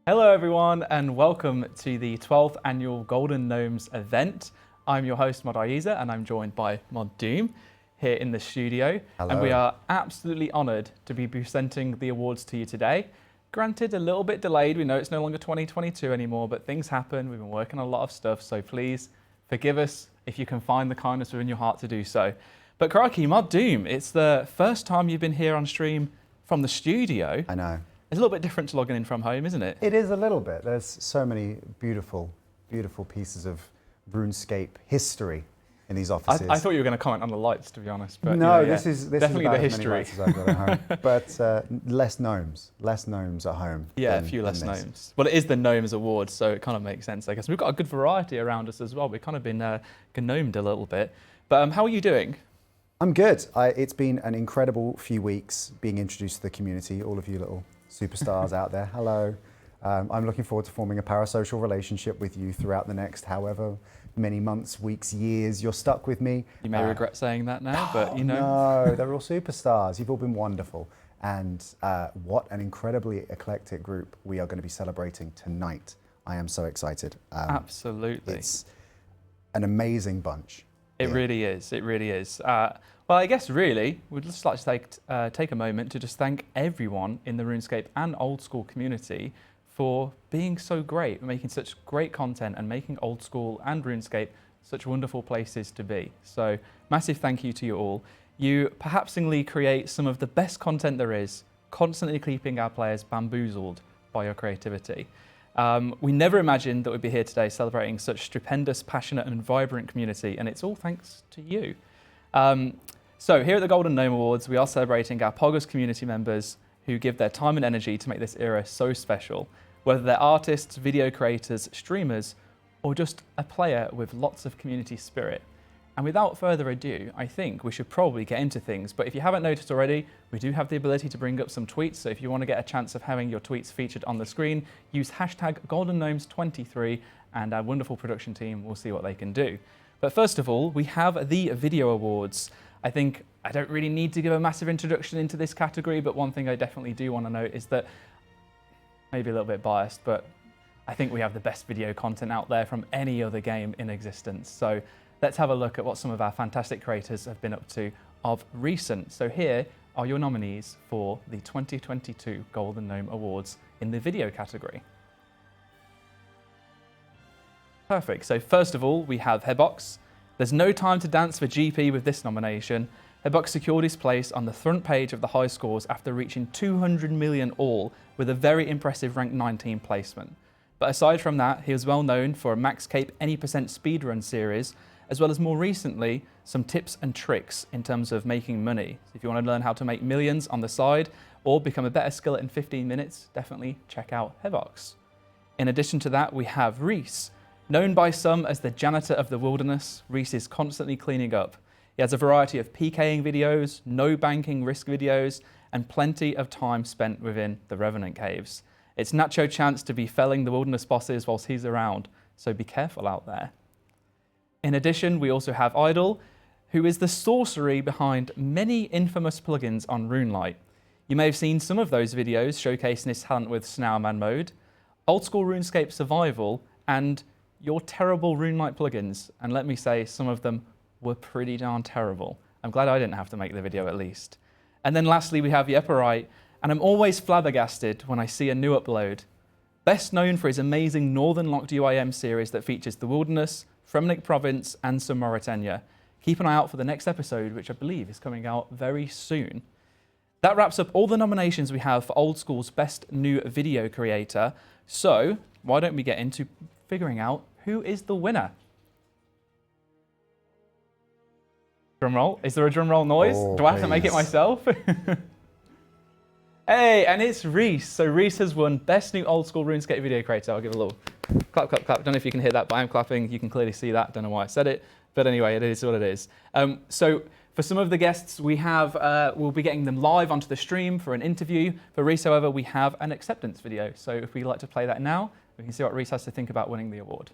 Hello everyone and welcome to the 12th Annual Golden Gnomes event. I'm your host Mod Aiza and I'm joined by Mod Doom here in the studio. Hello. And we are absolutely honoured to be presenting the awards to you today. Granted, a little bit delayed. We know it's no longer 2022 anymore, but things happen. We've been working on a lot of stuff, so please forgive us if you can find the kindness within your heart to do so. But crikey, Mod Doom, it's the first time you've been here on stream from the studio. I know. It's a little bit different to logging in from home, isn't it? It is a little bit. There's so many beautiful, beautiful pieces of RuneScape history in these offices. I thought you were going to comment on the lights, to be honest. But no, yeah, this is definitely about the as many history. lights as I've got at home. But less gnomes at home. Yeah, a few less gnomes. Well, it is the Gnomes Awards, so it kind of makes sense, I guess. We've got a good variety around us as well. We've kind of been gnomed a little bit. But how are you doing? I'm good. It's been an incredible few weeks being introduced to the community, all of you little superstars out there. Hello. I'm looking forward to forming a parasocial relationship with you throughout the next however many months, weeks, years you're stuck with me. You may regret saying that now, but you know. No, they're all superstars. You've all been wonderful. And what an incredibly eclectic group we are going to be celebrating tonight. I am so excited. Absolutely. It's an amazing bunch. It really is. It really is. Well, I guess really, we'd just like to take a moment to just thank everyone in the RuneScape and Old School community for being so great, making such great content and making Old School and RuneScape such wonderful places to be. So massive thank you to you all. You perhapsingly create some of the best content there is, constantly keeping our players bamboozled by your creativity. We never imagined that we'd be here today celebrating such stupendous, passionate and vibrant community, and it's all thanks to you. So here at the Golden Gnome Awards, we are celebrating our Poggers community members who give their time and energy to make this era so special, whether they're artists, video creators, streamers, or just a player with lots of community spirit. And without further ado, I think we should probably get into things. But if you haven't noticed already, we do have the ability to bring up some tweets. So if you want to get a chance of having your tweets featured on the screen, use hashtag GoldenGnomes23 and our wonderful production team will see what they can do. But first of all, we have the Video Awards. I think I don't really need to give a massive introduction into this category, but one thing I definitely do want to note is that, maybe a little bit biased, but I think we have the best video content out there from any other game in existence. So let's have a look at what some of our fantastic creators have been up to of recent. So here are your nominees for the 2022 Golden Gnome Awards in the video category. Perfect. So first of all, we have Hebox. There's no time to dance for GP with this nomination. Hebox secured his place on the front page of the high scores after reaching 200 million all with a very impressive rank 19 placement. But aside from that, he was well known for a Max Cape Any% speedrun series, as well as more recently, some tips and tricks in terms of making money. So if you want to learn how to make millions on the side or become a better skillet in 15 minutes, definitely check out Hebox. In addition to that, we have Reese. Known by some as the janitor of the wilderness, Reese is constantly cleaning up. He has a variety of PKing videos, no banking risk videos, and plenty of time spent within the Revenant Caves. It's Nacho chance to be felling the wilderness bosses whilst he's around, so be careful out there. In addition, we also have Idol, who is the sorcery behind many infamous plugins on RuneLite. You may have seen some of those videos showcasing his talent with Snowman mode, Old School RuneScape Survival, and your terrible RuneLite plugins. And let me say, some of them were pretty darn terrible. I'm glad I didn't have to make the video at least. And then lastly, we have Yepperite, and I'm always flabbergasted when I see a new upload. Best known for his amazing Northern Locked UIM series that features the Wilderness, Fremnik Province, and some Mauritania. Keep an eye out for the next episode, which I believe is coming out very soon. That wraps up all the nominations we have for Old School's Best New Video Creator. So why don't we get into figuring out who is the winner? Drum roll. Is there a drum roll noise? Oh, do I have to make it myself? Hey, and it's Reese. So Reese has won Best New Old School RuneScape Video Creator. I'll give a little clap, clap, clap. Don't know if you can hear that, but I'm clapping. You can clearly see that. Don't know why I said it. But anyway, it is what it is. So for some of the guests, we have, we'll be getting them live onto the stream for an interview. For Reese, however, we have an acceptance video. So if we'd like to play that now, we can see what Reese has to think about winning the award.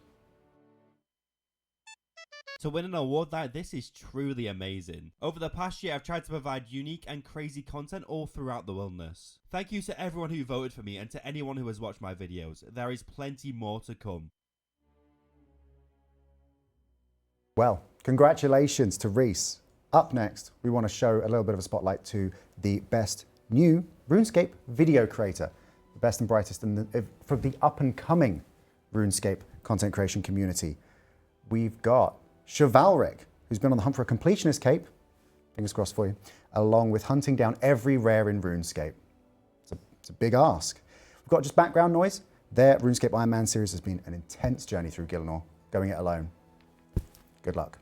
To win an award like this is truly amazing. Over the past year, I've tried to provide unique and crazy content all throughout the wilderness. Thank you to everyone who voted for me and to anyone who has watched my videos. There is plenty more to come. Well, congratulations to Reese. Up next, we want to show a little bit of a spotlight to the best new RuneScape video creator, the best and brightest from the up-and-coming RuneScape content creation community. We've got Chivalric, who's been on the hunt for a completionist cape, fingers crossed for you, along with hunting down every rare in RuneScape. It's a big ask. We've got just background noise. Their RuneScape Iron Man series has been an intense journey through Gielinor, going it alone. Good luck.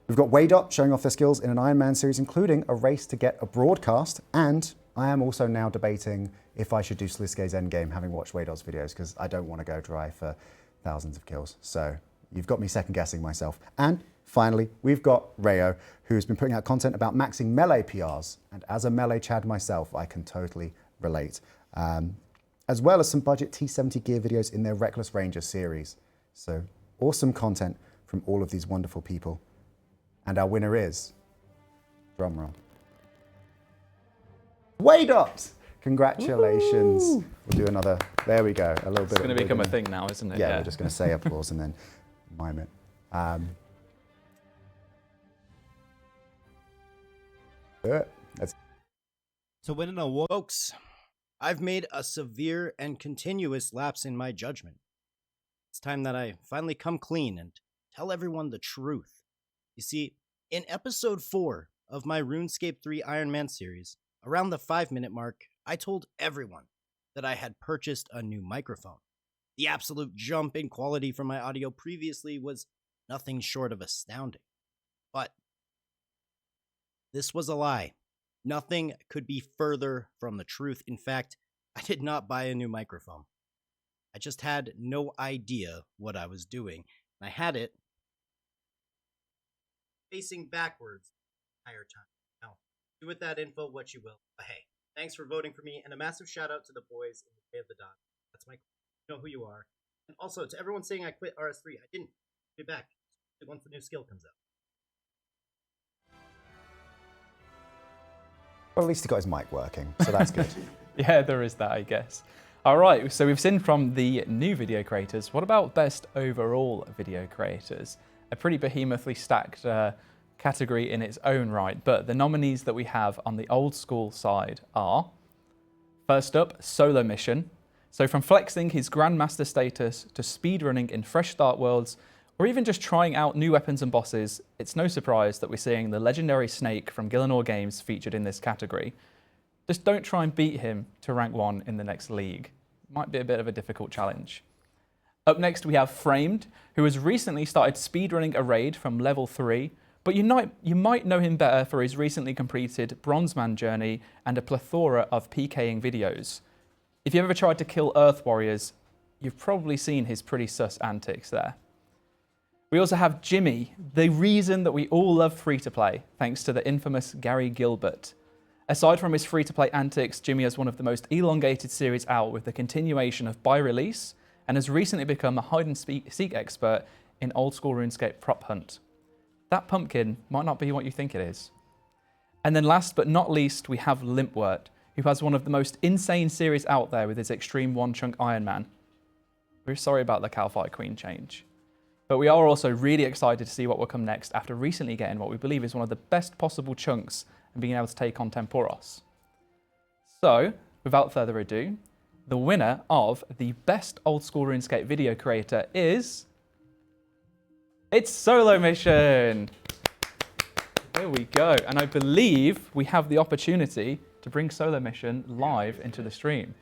We've got Waydot showing off their skills in an Iron Man series, including a race to get a broadcast, and I am also now debating if I should do Sliske's Endgame, having watched Waydot's videos, because I don't want to go dry for thousands of kills. So you've got me second guessing myself. And finally, we've got Rayo, who's been putting out content about maxing melee PRs. And as a melee Chad myself, I can totally relate. As well as some budget T70 gear videos in their Reckless Ranger series. So awesome content from all of these wonderful people. And our winner is, drum roll, Waydot! Congratulations. Woo! We'll do another, there we go, a little bit. It's going to become a thing now, isn't it? Yeah, we're just going to say applause and then mime it. To win an award, Folks, I've made a severe and continuous lapse in my judgment. It's time that I finally come clean and tell everyone the truth. You see, in episode 4 of my RuneScape 3 Iron Man series, around the 5-minute mark, I told everyone that I had purchased a new microphone. The absolute jump in quality from my audio previously was nothing short of astounding. But this was a lie. Nothing could be further from the truth. In fact, I did not buy a new microphone. I just had no idea what I was doing. And I had it facing backwards the entire time. Now, do with that info what you will. But hey, thanks for voting for me, and a massive shout out to the boys in the Way of the Dog. That's my, you know who you are. And also to everyone saying I quit RS3, I didn't. Be back once the new skill comes out. Well, at least he got his mic working, so that's good. Yeah, there is that, I guess. All right, so we've seen from the new video creators. What about best overall video creators? A pretty behemothly stacked category in its own right, but the nominees that we have on the old school side are, first up, Solo Mission. So from flexing his Grandmaster status to speedrunning in fresh start worlds, or even just trying out new weapons and bosses, it's no surprise that we're seeing the legendary Snake from Gielinor Games featured in this category. Just don't try and beat him to rank 1 in the next league. Might be a bit of a difficult challenge. Up next we have Framed, who has recently started speedrunning a raid from level 3, but you might know him better for his recently completed Bronzeman journey and a plethora of PKing videos. If you've ever tried to kill Earth Warriors, you've probably seen his pretty sus antics there. We also have Jimmy, the reason that we all love free-to-play, thanks to the infamous Gary Gilbert. Aside from his free-to-play antics, Jimmy has one of the most elongated series out with the continuation of by release, and has recently become a hide-and-seek expert in Old School RuneScape prop hunt. That pumpkin might not be what you think it is. And then last but not least, we have Limpwort, who has one of the most insane series out there with his Extreme One-Chunk Iron Man. We're sorry about the Calphi Queen change. But we are also really excited to see what will come next after recently getting what we believe is one of the best possible chunks and being able to take on Temporos. So, without further ado, the winner of the best Old School RuneScape video creator is... It's Solo Mission! There we go. And I believe we have the opportunity to bring Solo Mission live into the stream.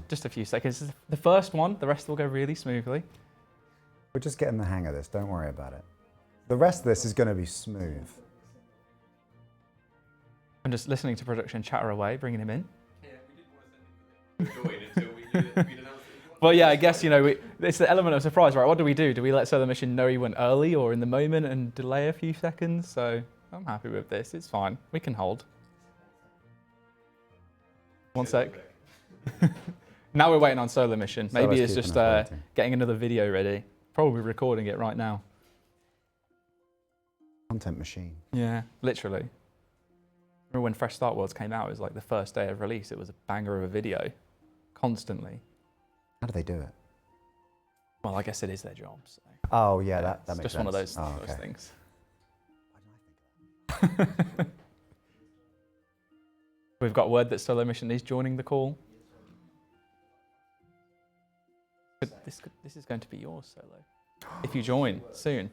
Just a few seconds. This is the first one. The rest will go really smoothly. We're just getting the hang of this. Don't worry about it. The rest of this is going to be smooth. I'm just listening to production chatter away, bringing him in. Yeah, we didn't want to send him until we announced it. Well, yeah, I guess, you know, it's the element of surprise, right? What do? Do we let Solo Mission know he went early or in the moment and delay a few seconds? So I'm happy with this. It's fine. We can hold. One sec. Now we're waiting on Solar Mission. Maybe Solar's it's just keeping us waiting. getting another video ready. Probably recording it right now. Content machine. Yeah, literally. Remember when Fresh Start Worlds came out? It was like the first day of release. It was a banger of a video, constantly. How do they do it? Well, I guess it is their job. So. Oh yeah, that makes just sense. one of those, Oh, those okay. things. Why didn't I think of that? We've got word that Solar Mission is joining the call. But this is going to be yours, Solo. If you join soon.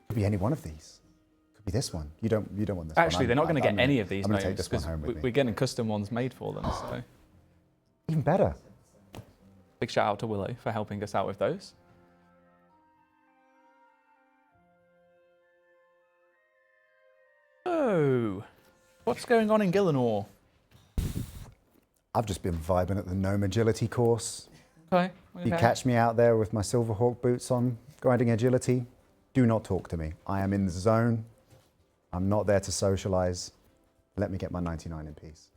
Could be any one of these. Could be this one. You don't want this Actually, one. they're not going to get any of these I'm gonna names take this one because home with me. we're getting custom ones made for them. So Even better. big shout out to Willow for helping us out with those. So, what's going on in Gielinor? I've just been vibing at the Gnome Agility course. Okay. You catch me out there with my Silverhawk boots on, grinding agility. Do not talk to me. I am in the zone. I'm not there to socialize. Let me get my 99 in peace.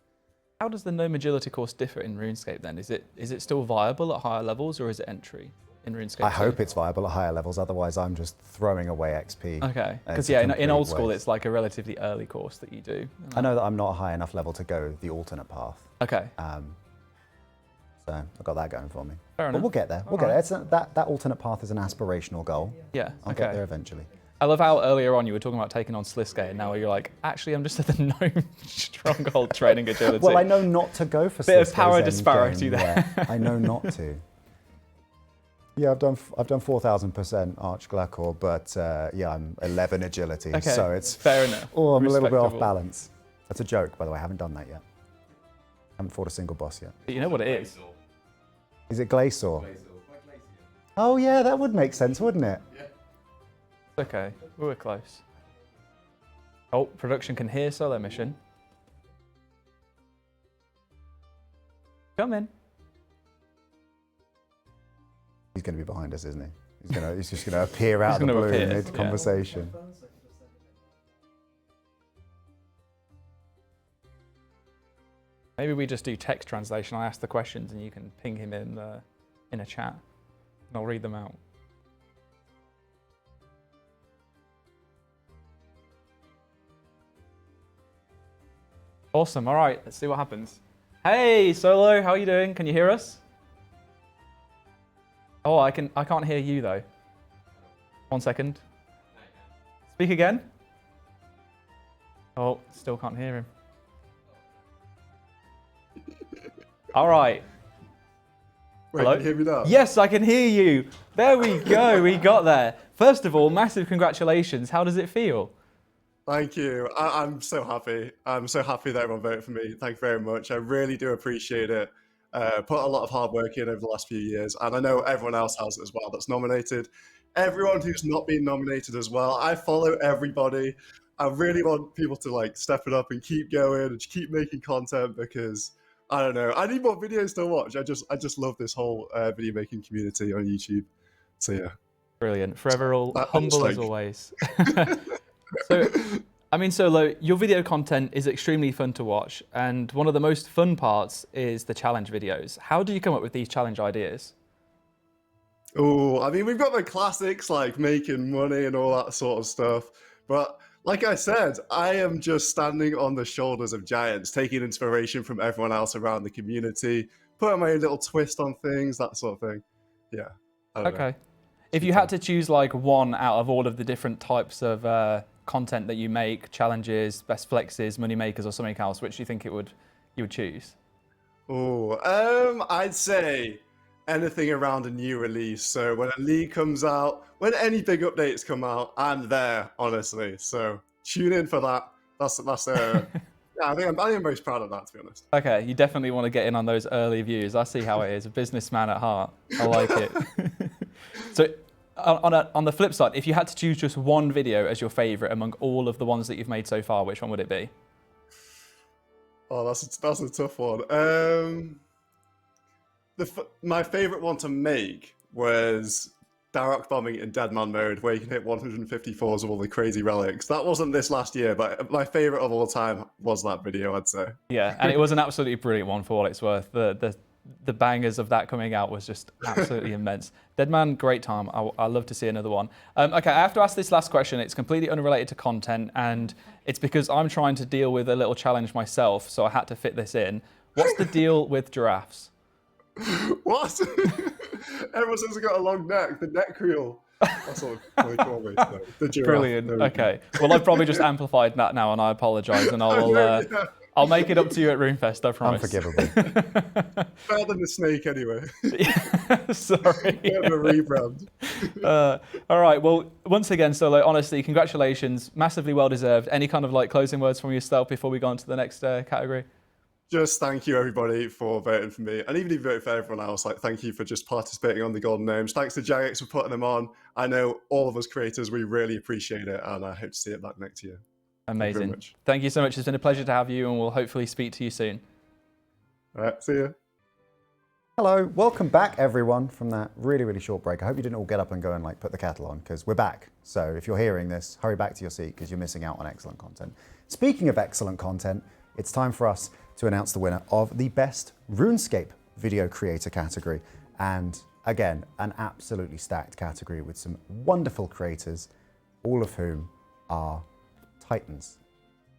How does the Gnome Agility course differ in RuneScape then? Is it still viable at higher levels or is it entry in RuneScape? I hope it's viable at higher levels, otherwise I'm just throwing away XP. Okay, because It's a yeah, in complete Old School waste. it's like a relatively early course that you do. I know that I'm not a high enough level to go the alternate path. Okay, So I've got that going for me. fair But enough. we'll get there. We'll get there. That alternate path is an aspirational goal. Yeah, I'll get okay. there eventually. I love how earlier on you were talking about taking on Sliskate and now you're like, actually I'm just at the Gnome Stronghold training agility. Well, I know not to go for Bit of Cisco's power end disparity game there. yet. I know not to. Yeah, I've done 4,000% Arch Glacor, but yeah, I'm 11 agility, Okay, so it's fair enough. oh, I'm a little bit off Respectable. balance. That's a joke, by the way. I haven't done that yet. Haven't fought a single boss yet. But you know what it is? Is it Glacior? Oh yeah, that would make sense, wouldn't it? It's okay, we were close. Oh, production can hear Solar Mission. Come in. He's going to be behind us, isn't he? He's just going to appear out of the gonna blue appear, mid-conversation. Maybe we just do text translation. I ask the questions and you can ping him in a chat and I'll read them out. Awesome. All right, let's see what happens. Hey, Solo, how are you doing? Can you hear us? Oh, I can't hear you though. 1 second. Speak again. Oh, still can't hear him. All right. Wait, Hello? can you hear me now? Yes, I can hear you. There we go. We got there. First of all, massive congratulations. How does it feel? Thank you. I'm so happy. I'm so happy that everyone voted for me. Thank you very much. I really do appreciate it. Put a lot of hard work in over the last few years, and I know everyone else has as well that's nominated. Everyone who's not been nominated as well. I follow everybody. I really want people to like step it up and keep going and keep making content because I don't know. I need more videos to watch. I just love this whole video making community on YouTube. So yeah. Brilliant. Forever all That humble as like- always. So, I mean, Solo, your video content is extremely fun to watch, and one of the most fun parts is the challenge videos. How do you come up with these challenge ideas? Oh, I mean, we've got the classics like making money and all that sort of stuff. But like I said, I am just standing on the shoulders of giants, taking inspiration from everyone else around the community, putting my little twist on things, that sort of thing. Yeah. I don't know. Okay. If you had to choose like one out of all of the different types of content that you make, challenges, best flexes, money makers, or something else, which do you think you would choose? Oh, I'd say anything around a new release. So when a league comes out, when any big updates come out, I'm there, honestly. So tune in for that. That's yeah, I think I'm most proud of that, to be honest. Okay, you definitely want to get in on those early views. I see how it is. A businessman at heart. I like it. So on the flip side, if you had to choose just one video as your favorite among all of the ones that you've made so far, which one would it be? Oh, that's a tough one. My favorite one to make was Darok bombing in Deadman mode, where you can hit 154s with all the crazy relics. That wasn't this last year, but my favorite of all time was that video, I'd say. Yeah, and it was an absolutely brilliant one for all it's worth. The the bangers of that coming out was just absolutely immense. Deadman, great time. I love to see another one. Okay, I have to ask this last question. It's completely unrelated to content, and it's because I'm trying to deal with a little challenge myself, so I had to fit this in. What's the deal with giraffes? What? Everyone says I've got a long neck. The neck reel. That's what they call me. No, the giraffe. Brilliant. Okay. Well, I've probably just amplified that now, and I apologise, and I'll make it up to you at RuneFest, I promise. Unforgivable. Better than the snake, anyway. Sorry. Bit of a rebrand. All right. Well, once again, Solo, honestly, congratulations. Massively well deserved. Any kind of like closing words from yourself before we go on to the next category? Just thank you, everybody, for voting for me. And even if you voted for everyone else, like, thank you for just participating on the Golden Gnomes. Thanks to Jagex for putting them on. I know all of us creators, we really appreciate it, and I hope to see it back next year. Amazing. Thank you so much. It's been a pleasure to have you, and we'll hopefully speak to you soon. All right, see you. Hello, welcome back everyone from that really, really short break. I hope you didn't all get up and go and like put the kettle on, because we're back. So if you're hearing this, hurry back to your seat because you're missing out on excellent content. Speaking of excellent content, it's time for us to announce the winner of the Best RuneScape Video Creator category. And again, an absolutely stacked category with some wonderful creators, all of whom are titans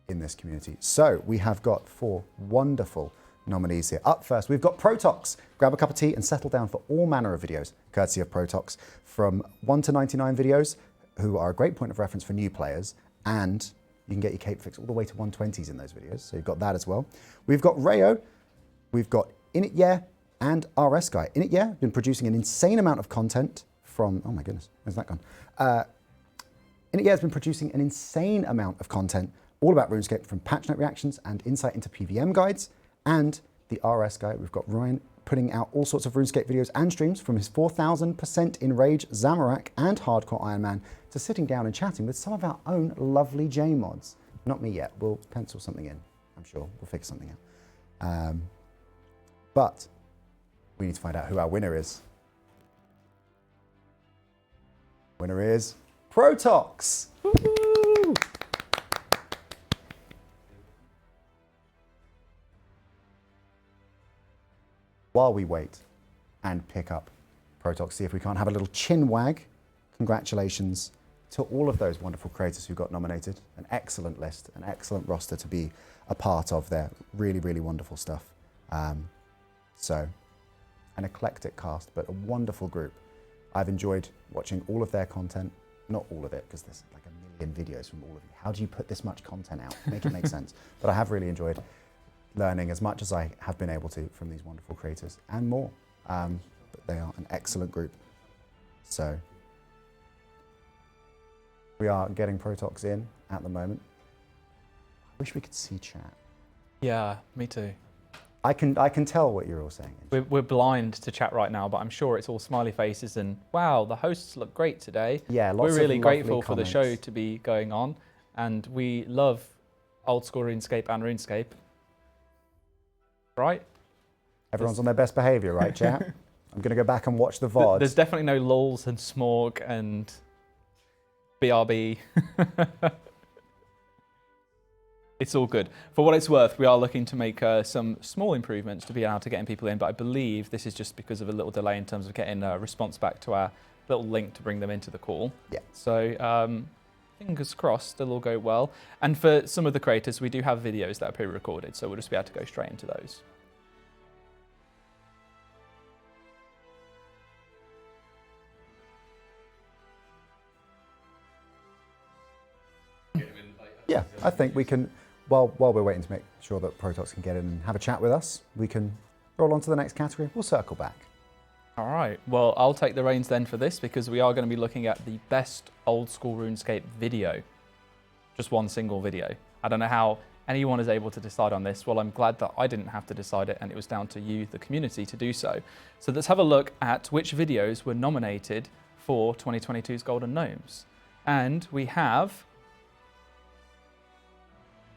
in this community. So we have got 4 wonderful nominees here. Up first, we've got Protox. Grab a cup of tea and settle down for all manner of videos, courtesy of Protox, from 1 to 99 videos, who are a great point of reference for new players, and you can get your cape fix all the way to 120s in those videos, so you've got that as well. We've got Rayo, we've got Inityear, and RS Guy. Inityear has been producing an insane amount of content from, oh my goodness, where's that gone? Inityear has been producing an insane amount of content all about RuneScape, from patch note reactions and insight into PVM guides. And the RS Guy, we've got Ryan putting out all sorts of RuneScape videos and streams, from his 4000% Enrage Zamorak and Hardcore Iron Man to sitting down and chatting with some of our own lovely J-mods. Not me yet, we'll pencil something in, I'm sure, we'll figure something out. But we need to find out who our winner is. Winner is Protox. Woo-hoo! While we wait and pick up Protox, see if we can't have a little chin wag. Congratulations to all of those wonderful creators who got nominated. An excellent list, an excellent roster to be a part of there. Really, really wonderful stuff. So, an eclectic cast, but a wonderful group. I've enjoyed watching all of their content. Not all of it, because there's like a million videos from all of you. How do you put this much content out? Make it make sense. But I have really enjoyed learning as much as I have been able to from these wonderful creators, and more. But they are an excellent group. So we are getting Protox in at the moment. I wish we could see chat. Yeah, me too. I can tell what you're all saying. We're blind to chat right now, but I'm sure it's all smiley faces and, wow, the hosts look great today. Yeah, lots We're really of grateful for comments. the show to be going on, and we love Old School RuneScape and RuneScape. Right? Everyone's on their best behaviour, right, chat? I'm going to go back and watch the VOD. There's definitely no lulz and smog and BRB. It's all good. For what it's worth, we are looking to make some small improvements to be able to getting people in, but I believe this is just because of a little delay in terms of getting a response back to our little link to bring them into the call. Yeah. So fingers crossed it'll all go well. And for some of the creators, we do have videos that are pre-recorded, so we'll just be able to go straight into those. Yeah, I think we can, while we're waiting to make sure that Protox can get in and have a chat with us, we can roll on to the next category. We'll circle back. All right, well, I'll take the reins then for this, because we are going to be looking at the best Old School RuneScape video. Just one single video. I don't know how anyone is able to decide on this. Well, I'm glad that I didn't have to decide it, and it was down to you, the community, to do so. So let's have a look at which videos were nominated for 2022's Golden Gnomes. And we have,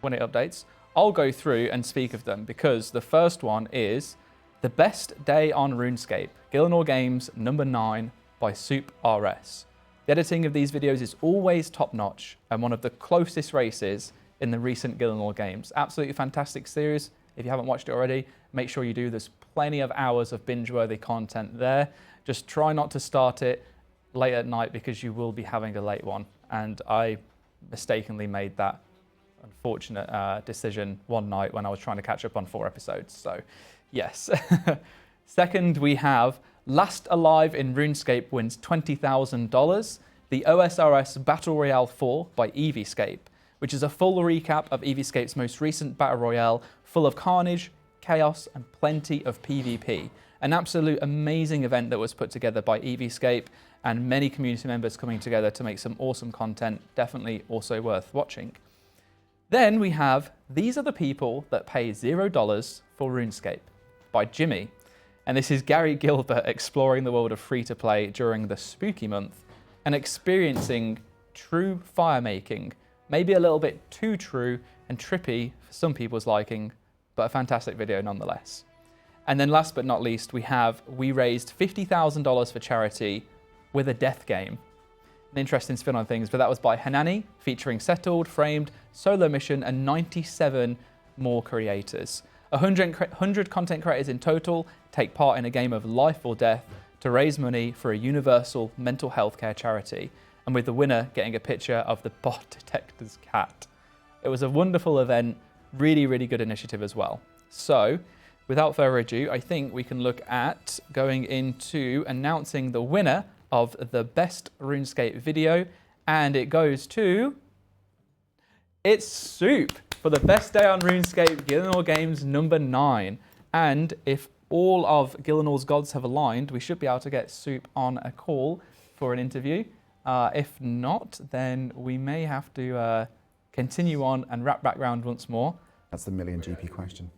when it updates, I'll go through and speak of them, because the first one is The Best Day on RuneScape, Gielinor Games number 9 by Soup RS. The editing of these videos is always top-notch and one of the closest races in the recent Gielinor games. Absolutely fantastic series. If you haven't watched it already, make sure you do. There's plenty of hours of binge-worthy content there. Just try not to start it late at night because you will be having a late one. And I mistakenly made that unfortunate decision one night when I was trying to catch up on 4 episodes. So, yes. Second, we have Last Alive in RuneScape wins $20,000. The OSRS Battle Royale 4 by Eevescape, which is a full recap of Eevescape's most recent Battle Royale, full of carnage, chaos, and plenty of PvP. An absolute amazing event that was put together by Eevescape and many community members coming together to make some awesome content. Definitely also worth watching. Then we have These Are the People That Pay $0 for RuneScape by Jimmy. And this is Gary Gilbert exploring the world of free-to-play during the spooky month and experiencing true fire making. Maybe a little bit too true and trippy for some people's liking, but a fantastic video nonetheless. And then last but not least, we raised $50,000 for charity with a death game. An interesting spin on things, but that was by Hanani, featuring Settled, Framed, Solo Mission, and 97 more creators. 100 content creators in total take part in a game of life or death to raise money for a universal mental health care charity, and with the winner getting a picture of the bot detector's cat. It was a wonderful event, really, really good initiative as well. So, without further ado, I think we can look at going into announcing the winner of the best RuneScape video, and it goes to... It's Soup for the best day on RuneScape, Gielinor Games number 9. And if all of Gielinor's gods have aligned, we should be able to get Soup on a call for an interview. If not, then we may have to continue on and wrap back round once more. That's the million GP question.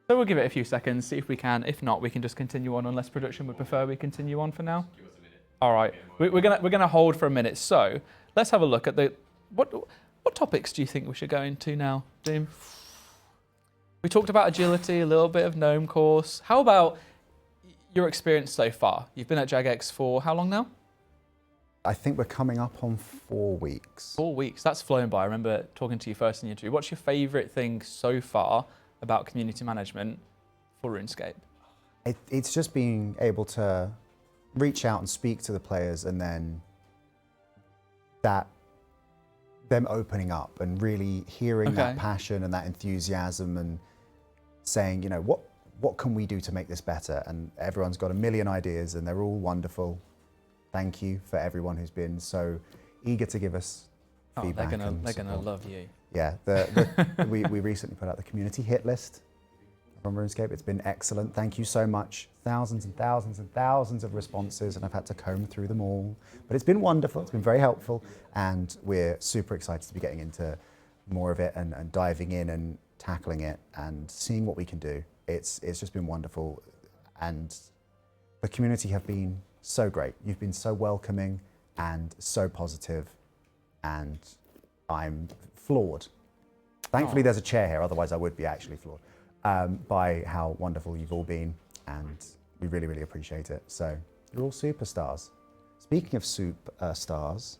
So we'll give it a few seconds, see if we can. If not, we can just continue on, unless production would prefer we continue on for now. Give us a minute. All right, we're gonna hold for a minute. So let's have a look at what topics do you think we should go into now, Doom? We talked about agility, a little bit of gnome course. How about your experience so far? You've been at JagX for how long now? I think we're coming up on 4 weeks. 4 weeks. That's flown by. I remember talking to you first in the interview. What's your favourite thing so far about community management for RuneScape? It's just being able to reach out and speak to the players, and then them opening up and really hearing that passion and that enthusiasm and saying, you know, what can we do to make this better? And everyone's got a million ideas and they're all wonderful. Thank you for everyone who's been so eager to give us feedback. They're gonna love you. Yeah, we recently put out the community hit list from RuneScape. It's been excellent. Thank you so much. Thousands and thousands and thousands of responses, and I've had to comb through them all. But it's been wonderful. It's been very helpful, and we're super excited to be getting into more of it and diving in and tackling it and seeing what we can do. It's just been wonderful, and the community have been so great. You've been so welcoming and so positive, and I'm floored. Thankfully, there's a chair here, otherwise I would be actually floored by how wonderful you've all been, and we really, really appreciate it. So you're all superstars. Speaking of superstars,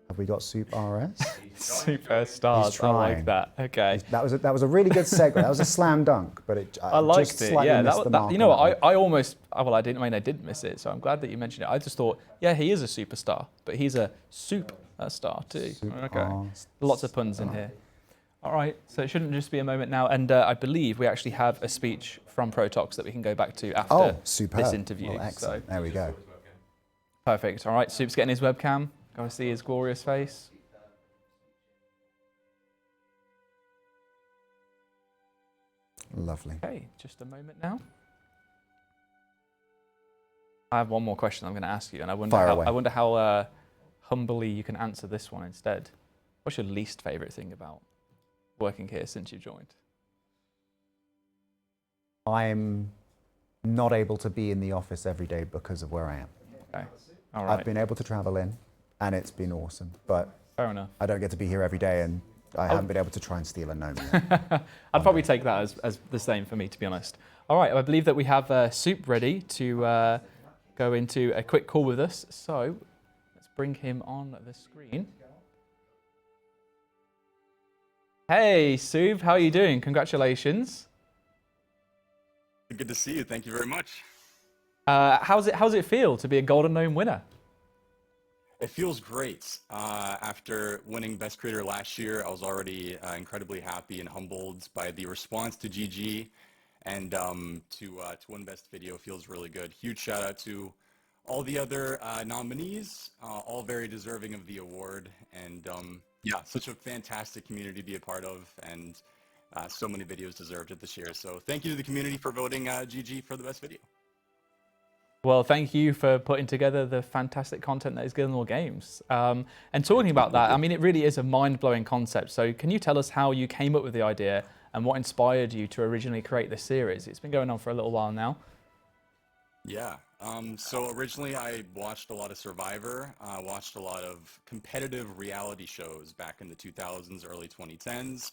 have we got Soup RS? Superstars, I like that. Okay. That was a really good segue. That was a slam dunk, but I liked just it. slightly Yeah, missed the mark you know on what? I almost, well, I didn't miss it. So I'm glad that you mentioned it. I just thought, yeah, he is a superstar, but he's a soup star too. Okay. Lots of puns in here. All right, so it shouldn't just be a moment now, and I believe we actually have a speech from Protox that we can go back to after this interview. Well, excellent. There we go. Perfect. All right, Soup's getting his webcam. Go and see his glorious face. Lovely. Okay, just a moment now. I have one more question I'm going to ask you, and I wonder how humbly you can answer this one instead. What's your least favourite thing about working here since you joined? I'm not able to be in the office every day because of where I am. Okay, all right. I've been able to travel in, and it's been awesome, but fair enough. I don't get to be here every day, and I haven't been able to try and steal a gnome yet. I'd probably take that as the same for me, to be honest. All right, I believe that we have Soup ready to go into a quick call with us, so let's bring him on the screen. Hey, Sub, how are you doing? Congratulations. Good to see you. Thank you very much. How's it feel to be a Golden Gnome winner? It feels great. After winning Best Creator last year, I was already incredibly happy and humbled by the response to GG, and to win Best Video feels really good. Huge shout out to all the other nominees, all very deserving of the award, and yeah, such a fantastic community to be a part of, and so many videos deserved it this year. So thank you to the community for voting GG for the Best Video. Well, thank you for putting together the fantastic content that is Gielinor Games. And talking about that, I mean, it really is a mind-blowing concept. So can you tell us how you came up with the idea and what inspired you to originally create this series? It's been going on for a little while now. Yeah, so originally I watched a lot of Survivor, watched a lot of competitive reality shows back in the 2000s, early 2010s.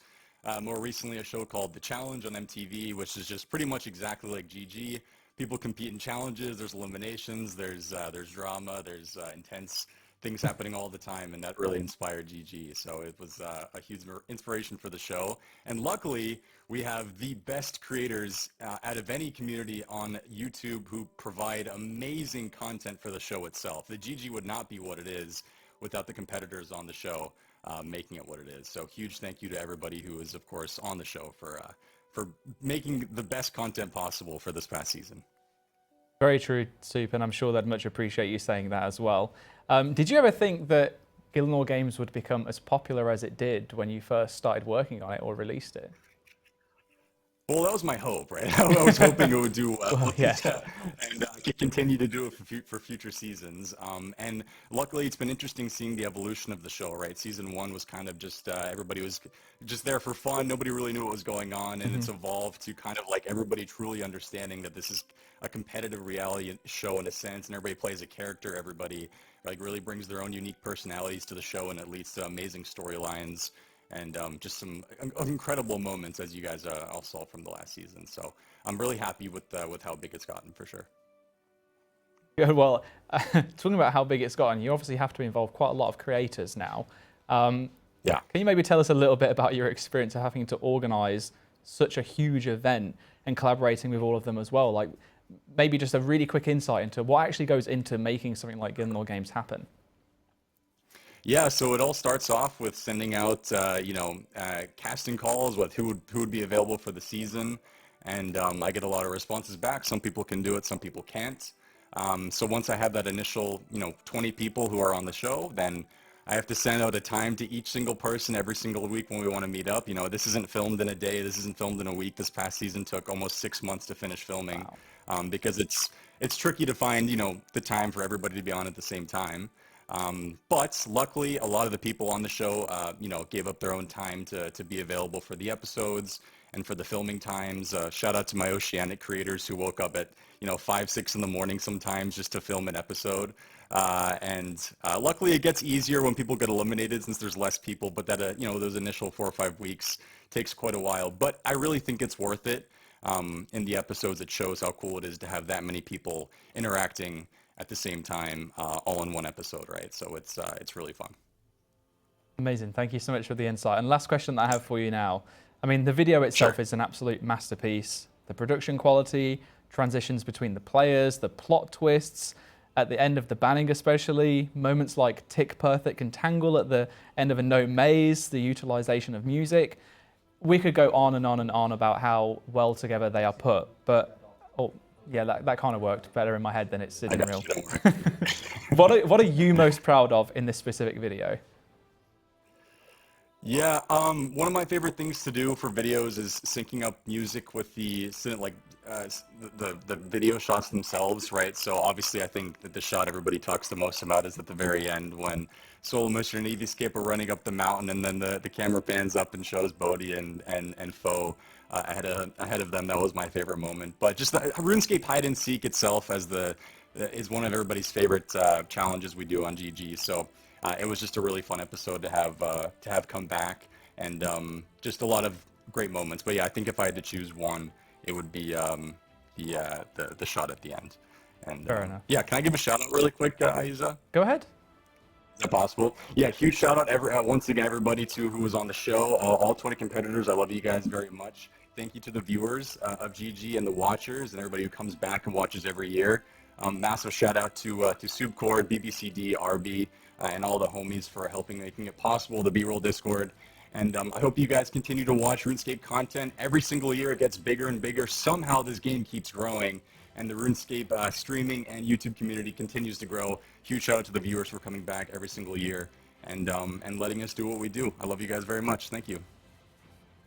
More recently a show called The Challenge on MTV, which is just pretty much exactly like GG. People compete in challenges, there's eliminations, there's drama, there's intense things happening all the time, and that really inspired GG. So it was a huge inspiration for the show. And luckily, we have the best creators out of any community on YouTube who provide amazing content for the show itself. The GG would not be what it is without the competitors on the show making it what it is. So huge thank you to everybody who is, of course, on the show for making the best content possible for this past season. Very true, Soup, and I'm sure they'd much appreciate you saying that as well. Did you ever think that Gielinor Games would become as popular as it did when you first started working on it or released it? Well, that was my hope, right? I was hoping it would do well, Well, yeah. and could continue to do it for future seasons. And luckily, it's been interesting seeing the evolution of the show, right? Season 1 was kind of just, everybody was just there for fun. Nobody really knew what was going on, and it's evolved to kind of like everybody truly understanding that this is a competitive reality show in a sense, and everybody plays a character. Everybody like really brings their own unique personalities to the show, and it leads to amazing storylines. And just some incredible moments, as you guys all saw from the last season. So I'm really happy with how big it's gotten, for sure. Yeah, well, talking about how big it's gotten, you obviously have to involve quite a lot of creators now. Yeah. Can you maybe tell us a little bit about your experience of having to organize such a huge event and collaborating with all of them as well? Like maybe just a really quick insight into what actually goes into making something like Gielinor Games happen. Yeah, so it all starts off with sending out, casting calls with who would be available for the season, and I get a lot of responses back. Some people can do it, some people can't. So once I have that initial, 20 people who are on the show, then I have to send out a time to each single person every single week when we want to meet up. This isn't filmed in a day, this isn't filmed in a week. This past season took almost 6 months to finish filming. Wow. Because it's tricky to find, the time for everybody to be on at the same time. But luckily, a lot of the people on the show, gave up their own time to be available for the episodes and for the filming times. Shout out to my Oceanic creators who woke up at, 5, 6 in the morning sometimes just to film an episode. Luckily, it gets easier when people get eliminated since there's less people, but that, those initial 4 or 5 weeks takes quite a while. But I really think it's worth it. In the episodes, it shows how cool it is to have that many people interacting at the same time, all in one episode, right? So it's really fun. Amazing. Thank you so much for the insight. And last question that I have for you now. I mean, the video itself is an absolute masterpiece. The production quality, transitions between the players, the plot twists, at the end of the banning especially, moments like Tick Perfect and Tangle at the end of a no maze, the utilization of music. We could go on and on and on about how well together they are put, but yeah, that kind of worked better in my head than it's in real. What are you most proud of in this specific video? Yeah, one of my favorite things to do for videos is syncing up music with the video shots themselves, right? So obviously I think that the shot everybody talks the most about is at the very end when Soul Mission and Eevescape are running up the mountain, and then the camera pans up and shows Bodhi and Foe ahead of them. That was my favorite moment. But just the RuneScape hide and seek itself is one of everybody's favorite challenges we do on GG. So it was just a really fun episode to have come back, and just a lot of great moments. But yeah, I think if I had to choose one, it would be the shot at the end. And Fair enough. yeah, can I give a shout out really quick, Aiza? Go ahead. Is that possible? Yeah, huge shout out once again everybody who was on the show, all 20 competitors. I love you guys very much. Thank you to the viewers of GG and the watchers and everybody who comes back and watches every year. Massive shout out to Subcore, BBCD, RB, and all the homies for helping making it possible. The B-Roll Discord. And I hope you guys continue to watch RuneScape content. Every single year it gets bigger and bigger. Somehow this game keeps growing. And the RuneScape streaming and YouTube community continues to grow. Huge shout out to the viewers for coming back every single year and letting us do what we do. I love you guys very much. Thank you.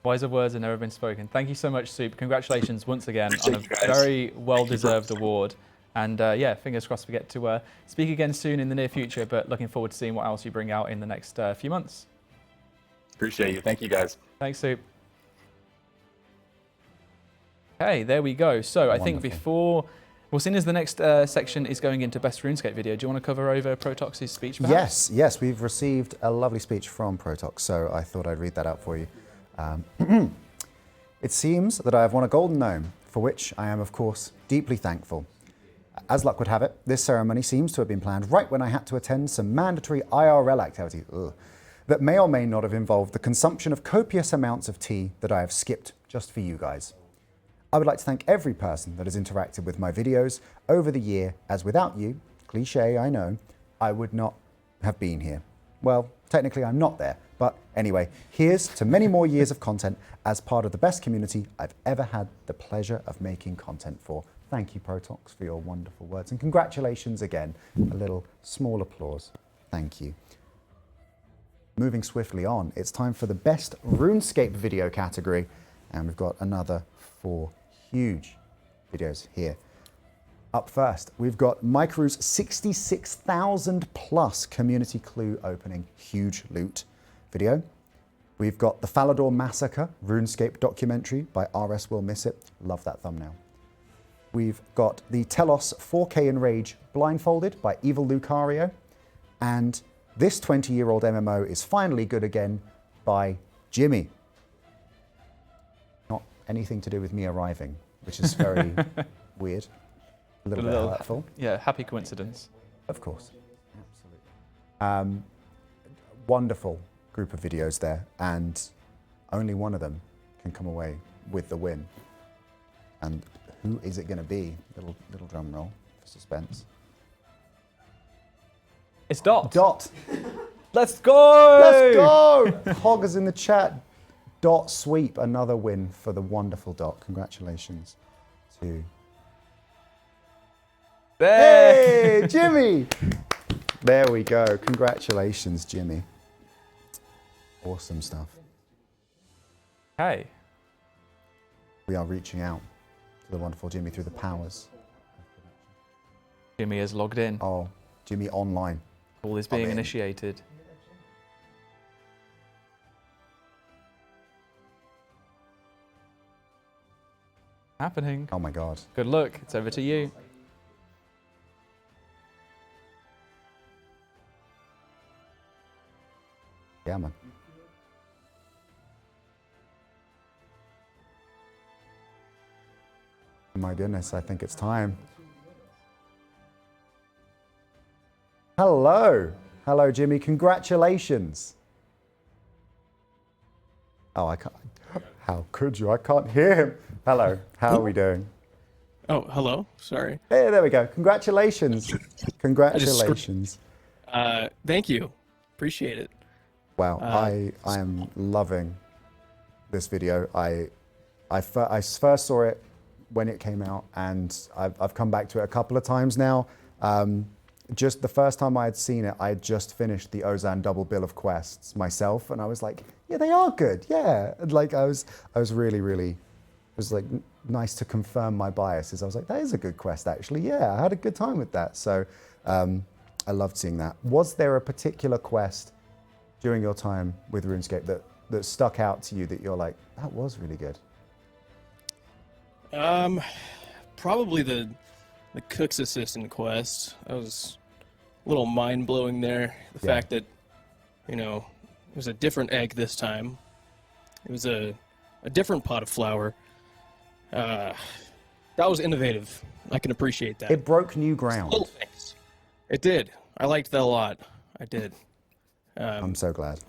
Wiser words have never been spoken. Thank you so much, Soup. Congratulations once again on a Appreciate you guys. very well-deserved award. And yeah, fingers crossed we get to speak again soon in the near future, but looking forward to seeing what else you bring out in the next few months. Appreciate you. Thank you, guys. Thanks, Soup. Okay, there we go. So I think before, well, seeing as the next section is going into Best RuneScape video, do you want to cover over Protox's speech perhaps? Yes, we've received a lovely speech from Protox, so I thought I'd read that out for you. It seems that I have won a Golden Gnome, for which I am, of course, deeply thankful. As luck would have it, this ceremony seems to have been planned right when I had to attend some mandatory IRL activity that may or may not have involved the consumption of copious amounts of tea that I have skipped just for you guys. I would like to thank every person that has interacted with my videos over the year, as without you, cliche I know, I would not have been here. Well, technically I'm not there, but anyway, here's to many more years of content as part of the best community I've ever had the pleasure of making content for. Thank you, Protox, for your wonderful words, and congratulations again. A little small applause. Thank you. Moving swiftly on, it's time for the Best RuneScape video category, and we've got another 4 huge videos here. Up first, we've got Micro's 66,000 plus community clue opening huge loot video. We've got the Falador Massacre RuneScape documentary by RS Will Miss It. Love that thumbnail. We've got the Telos 4K Enrage Blindfolded by Evil Lucario. And this 20-year-old MMO is finally good again by Jimmy. Not anything to do with me arriving, which is very weird. A little bit hurtful. Yeah, happy coincidence. Of course. Absolutely. Wonderful group of videos there, and only one of them can come away with the win. And who is it going to be? Little drum roll for suspense. It's Dot. Dot. Let's go! Let's go! Hog is in the chat. Dot sweep, another win for the wonderful Dot. Congratulations to... There! Hey, Jimmy! There we go. Congratulations, Jimmy. Awesome stuff. Hey. We are reaching out to the wonderful Jimmy through the powers. Jimmy is logged in. Oh, Jimmy online. All is being initiated. Happening. Oh my God. Good luck. It's over to you. Yeah, man. My goodness, I think it's time. Hello. Hello, Jimmy. Congratulations. Oh, I can't. How could you? I can't hear him. Hello. How are we doing? Oh, hello. Sorry. Hey, there we go. Congratulations. Congratulations. Thank you. Appreciate it. Wow, I am loving this video. I first saw it when it came out, and I've come back to it a couple of times now. Just the first time I had seen it, I had just finished the Ozan double bill of quests myself, and I was like, yeah, they are good, yeah. And like I was really, it was like nice to confirm my biases. I was like, that is a good quest actually. Yeah, I had a good time with that. So I loved seeing that. Was there a particular quest during your time with RuneScape that stuck out to you that you're like, that was really good? Probably the cook's assistant quest. That was a little mind-blowing there. The fact that, you know, it was a different egg this time. It was a different pot of flour. That was innovative. I can appreciate that. It broke new ground. Little things. It did. I liked that a lot. I did. I'm so glad.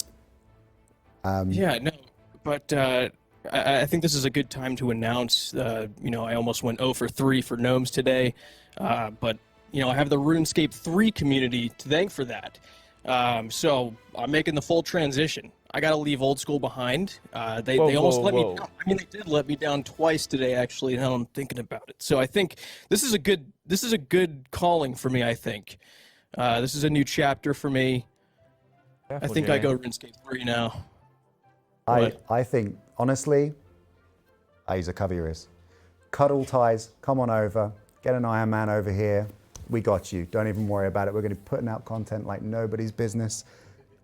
Yeah, no, but I think this is a good time to announce, I almost went 0 for 3 for Gnomes today, but, I have the RuneScape 3 community to thank for that. So I'm making the full transition. I got to leave Old School behind. They almost let me down. I mean, they did let me down twice today, actually, now I'm thinking about it. So I think this is a good calling for me, I think. This is a new chapter for me. Careful, I think Jimmy. I go RuneScape 3 now. I think, honestly, Asa, cover your ears. Cuddle ties, come on over. Get an Iron Man over here. We got you. Don't even worry about it. We're going to be putting out content like nobody's business.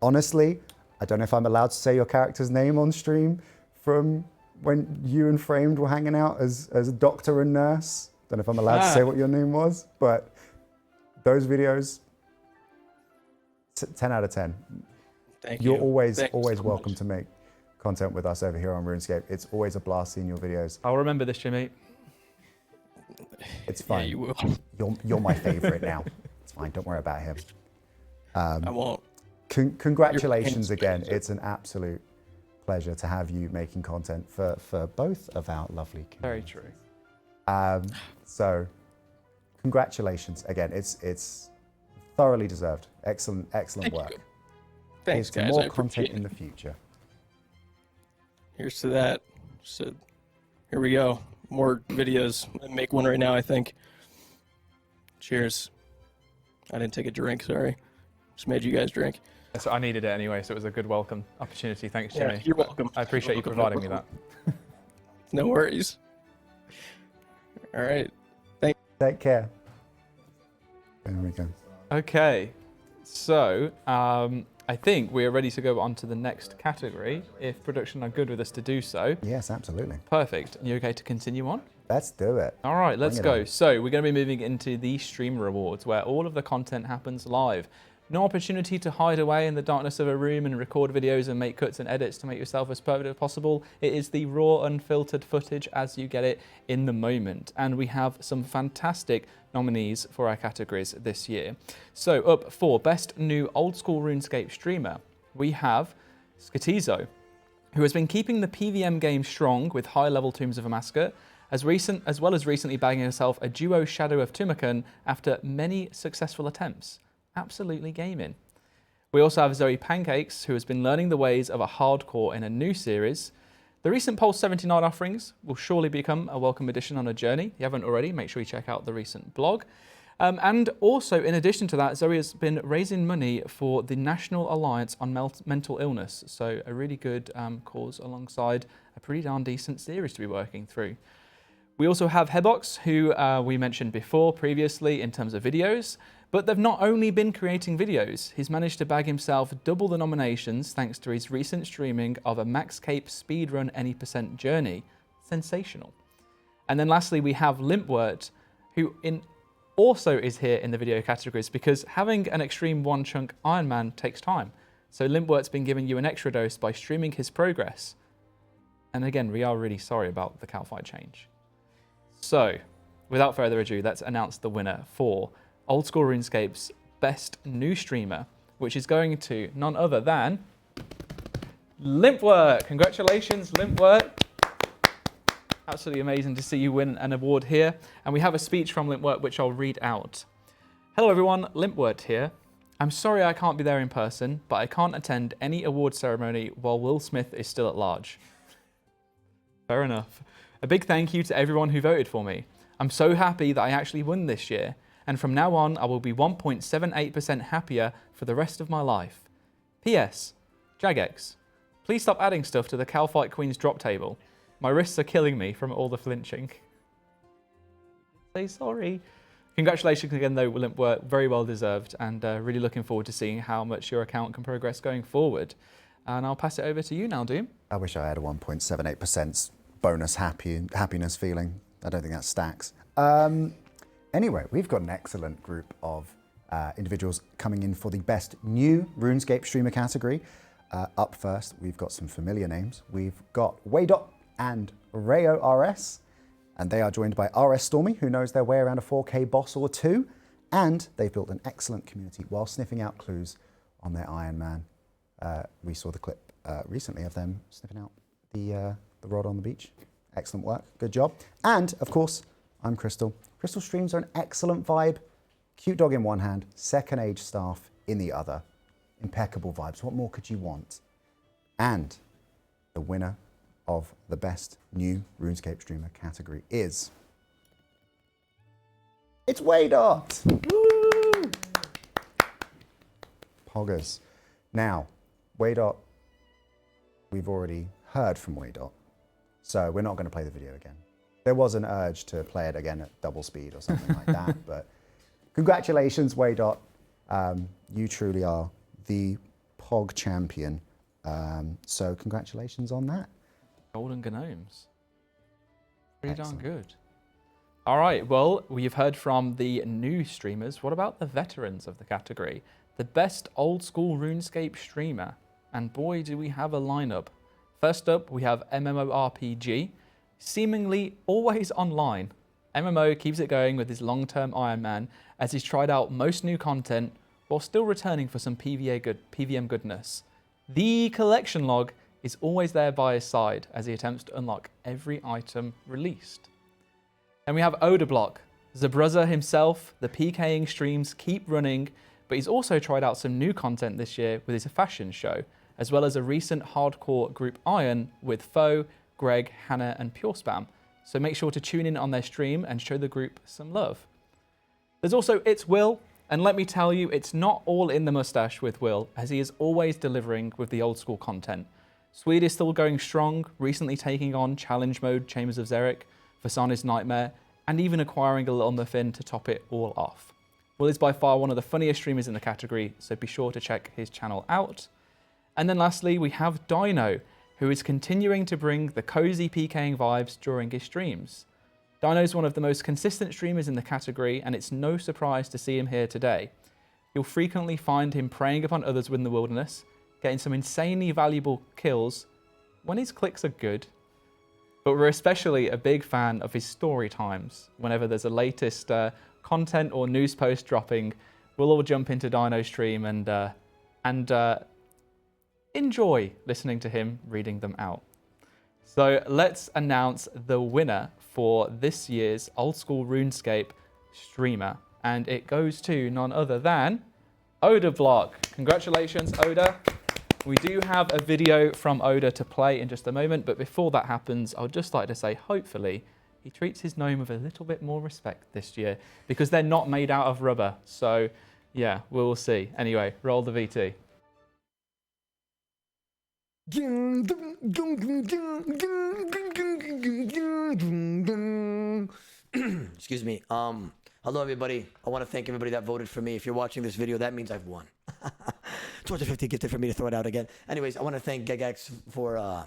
Honestly, I don't know if I'm allowed to say your character's name on stream from when you and Framed were hanging out as a doctor and nurse. Don't know if I'm allowed to say what your name was, but those videos, 10 out of 10. Thank you. You're always Thank you so welcome much. to make content with us over here on RuneScape. It's always a blast seeing your videos. I'll remember this, Jimmy. It's fine. Yeah, you will. You're my favorite now. It's fine. Don't worry about him. I won't. Congratulations again. It's an absolute pleasure to have you making content for both of our lovely communities. Very true. So congratulations again. It's thoroughly deserved. Excellent Thank work. you. Thanks, Here's to guys. more I content appreciate in it. the future. Here's to that. So, here we go. More videos. I'm gonna make one right now, I think. Cheers. I didn't take a drink, sorry. Just made you guys drink. So I needed it anyway, so it was a good welcome opportunity. Thanks, Jimmy. Yeah, you're welcome. I appreciate you You're providing me welcome. that. No worries. All right. Take care. There we go. Okay, so I think we are ready to go on to the next category, if production are good with us to do so. Yes, absolutely. Perfect. You okay to continue on? Let's do it. All right, let's Bring it go. on. So we're going to be moving into the stream rewards, where all of the content happens live. No opportunity to hide away in the darkness of a room and record videos and make cuts and edits to make yourself as perfect as possible. It is the raw, unfiltered footage as you get it in the moment. And we have some fantastic nominees for our categories this year. So up for Best New Old School RuneScape Streamer, we have Skatizo, who has been keeping the PVM game strong with high-level Tombs of Amaska, as well as recently bagging herself a duo Shadow of Tumakan after many successful attempts. Absolutely gaming. We also have Zoe Pancakes, who has been learning the ways of a hardcore in a new series. The recent Pulse 79 offerings will surely become a welcome addition on a journey. If you haven't already, make sure you check out the recent blog. And also, in addition to that, Zoe has been raising money for the National Alliance on Mental Illness. So a really good cause alongside a pretty darn decent series to be working through. We also have Hebox, who we mentioned previously in terms of videos, but they've not only been creating videos, he's managed to bag himself double the nominations thanks to his recent streaming of a Max Cape speedrun any % journey. Sensational. And then lastly, we have Limpwort, who also is here in the video categories because having an Extreme One Chunk Ironman takes time. So Limpwort's been giving you an extra dose by streaming his progress. And again, we are really sorry about the Calfight change. So, without further ado, let's announce the winner for Old School RuneScape's Best New Streamer, which is going to none other than Limpwort. Congratulations, Limpwort. Absolutely amazing to see you win an award here. And we have a speech from Limpwort, which I'll read out. Hello everyone, Limpwort here. I'm sorry I can't be there in person, but I can't attend any award ceremony while Will Smith is still at large. Fair enough. A big thank you to everyone who voted for me. I'm so happy that I actually won this year, and from now on I will be 1.78% happier for the rest of my life. P.S. Jagex, please stop adding stuff to the Calfight Queen's drop table. My wrists are killing me from all the flinching. Say sorry. Congratulations again though, Limpwort, very well deserved, and really looking forward to seeing how much your account can progress going forward. And I'll pass it over to you now, Doom. I wish I had a 1.78% bonus happiness feeling. I don't think that stacks. Anyway, we've got an excellent group of individuals coming in for the Best New RuneScape Streamer category. Up first, we've got some familiar names. We've got Waydot and Rayo RS, and they are joined by RS Stormy, who knows their way around a 4K boss or two, and they've built an excellent community while sniffing out clues on their Iron Man. We saw the clip recently of them sniffing out the rod on the beach. Excellent work, good job. And of course, I'm Crystal. Crystal streams are an excellent vibe. Cute dog in one hand, second age staff in the other. Impeccable vibes, what more could you want? And the winner of the best new RuneScape streamer category is... It's Waydot! Woo! Poggers. Now, Waydot, we've already heard from Waydot, so we're not going to play the video again. There was an urge to play it again at double speed or something like that, but congratulations, Waydot. You truly are the Pog champion. So congratulations on that. Golden Gnomes. Pretty Excellent. darn good. All right, well, we've heard from the new streamers. What about the veterans of the category? The best old school RuneScape streamer. And boy, do we have a lineup. First up, we have MMORPG, seemingly always online. MMO keeps it going with his long-term Iron Man as he's tried out most new content while still returning for some PVM goodness. The collection log is always there by his side as he attempts to unlock every item released. Then we have Odablock. Zabruzza himself, the PKing streams keep running, but he's also tried out some new content this year with his fashion show, as well as a recent hardcore group Iron with Foe, Greg, Hannah, and Pure Spam. So make sure to tune in on their stream and show the group some love. There's also It's Will, and let me tell you, it's not all in the mustache with Will, as he is always delivering with the old school content. Swede is still going strong, recently taking on Challenge Mode, Chambers of Xeric, Vasani's Nightmare, and even acquiring a little muffin to top it all off. Will is by far one of the funniest streamers in the category, so be sure to check his channel out. And then lastly, we have Dino, who is continuing to bring the cozy PKing vibes during his streams. Dino is one of the most consistent streamers in the category, and it's no surprise to see him here today. You'll frequently find him preying upon others within the wilderness, getting some insanely valuable kills when his clicks are good. But we're especially a big fan of his story times. Whenever there's a latest content or news post dropping, we'll all jump into Dino's stream and enjoy listening to him reading them out. So let's announce the winner for this year's Old School RuneScape streamer. And it goes to none other than Odablock. Congratulations, Oda. We do have a video from Oda to play in just a moment, but before that happens, I would just like to say, hopefully, he treats his gnome with a little bit more respect this year, because they're not made out of rubber. So, yeah, we'll see. Anyway, roll the VT. Excuse me. Hello, everybody. I want to thank everybody that voted for me. If you're watching this video, that means I've won. 250 gifted for me to throw it out again. Anyways, I want to thank GegX for,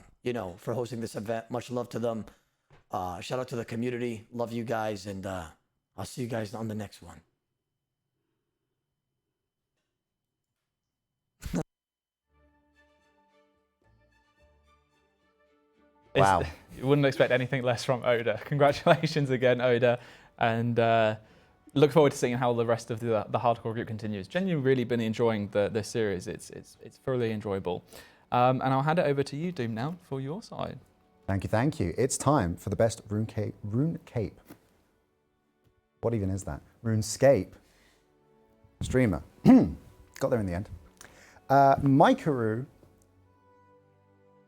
for hosting this event. Much love to them. Shout out to the community. Love you guys, and I'll see you guys on the next one. Wow. You wouldn't expect anything less from Oda. Congratulations again, Oda. And look forward to seeing how the rest of the hardcore group continues. Genuinely really been enjoying this series. It's thoroughly enjoyable. And I'll hand it over to you, Doom, now for your side. Thank you, thank you. It's time for the best RuneScape. What even is that? RuneScape streamer. Got there in the end. Mikaru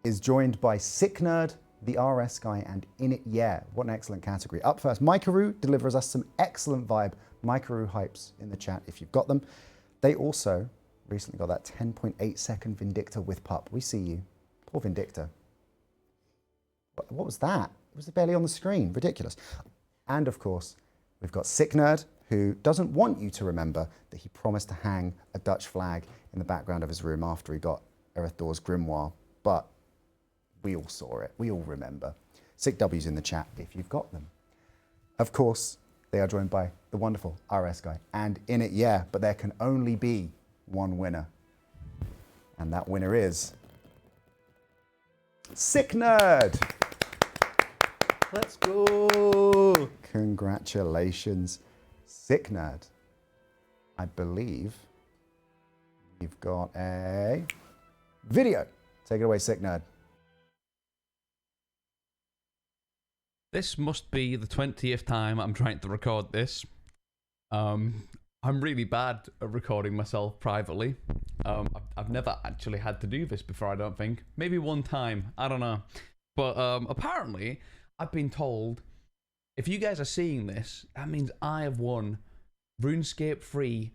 is joined by Sick Nerd, the RS guy, and In It Yeah. What an excellent category. Up first, Mikaru delivers us some excellent vibe. Mikaru hypes in the chat if you've got them. They also recently got that 10.8 second Vindicta with pup. We see you. Poor Vindicta. What was that? It was barely on the screen. Ridiculous. And of course, we've got Sick Nerd, who doesn't want you to remember that he promised to hang a Dutch flag in the background of his room after he got Erethor's Grimoire. But we all saw it. We all remember. Sick W's in the chat if you've got them. Of course, they are joined by the wonderful RS guy and In It Yeah, but there can only be one winner. And that winner is Sick Nerd. Let's go. Congratulations, Sick Nerd. I believe You've got a video. Take it away, Sick Nerd. This must be the 20th time I'm trying to record this. I'm really bad at recording myself privately. I've never actually had to do this before, I don't think. Maybe one time, I don't know. But apparently, I've been told, if you guys are seeing this, that means I have won RuneScape free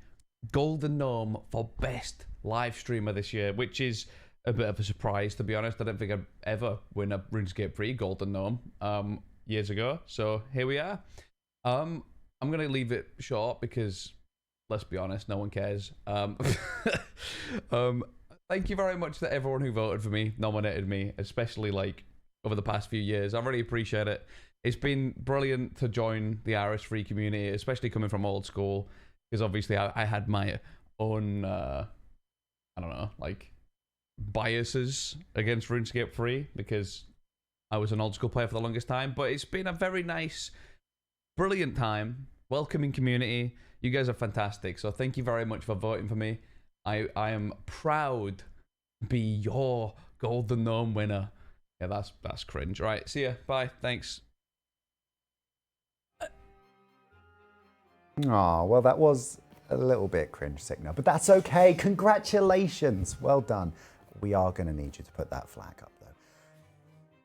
Golden Gnome for best live streamer this year, which is a bit of a surprise, to be honest. I don't think I'd ever win a RuneScape free Golden Gnome years ago. So here we are. I'm going to leave it short because, let's be honest, no one cares. Thank you very much to everyone who voted for me, nominated me, especially like over the past few years. I really appreciate it. It's been brilliant to join the Irish free community, especially coming from Old School, because obviously I had my own, I don't know, like biases against RuneScape free because I was an Old School player for the longest time. But it's been a very nice, brilliant time, welcoming community. You guys are fantastic, so thank you very much for voting for me. I am proud to be your Golden Gnome winner. Yeah, that's cringe. All right, see ya. Bye. Thanks. Oh, well, that was a little bit cringe, Sick Nerd, but that's okay. Congratulations. Well done. We are going to need you to put that flag up, though.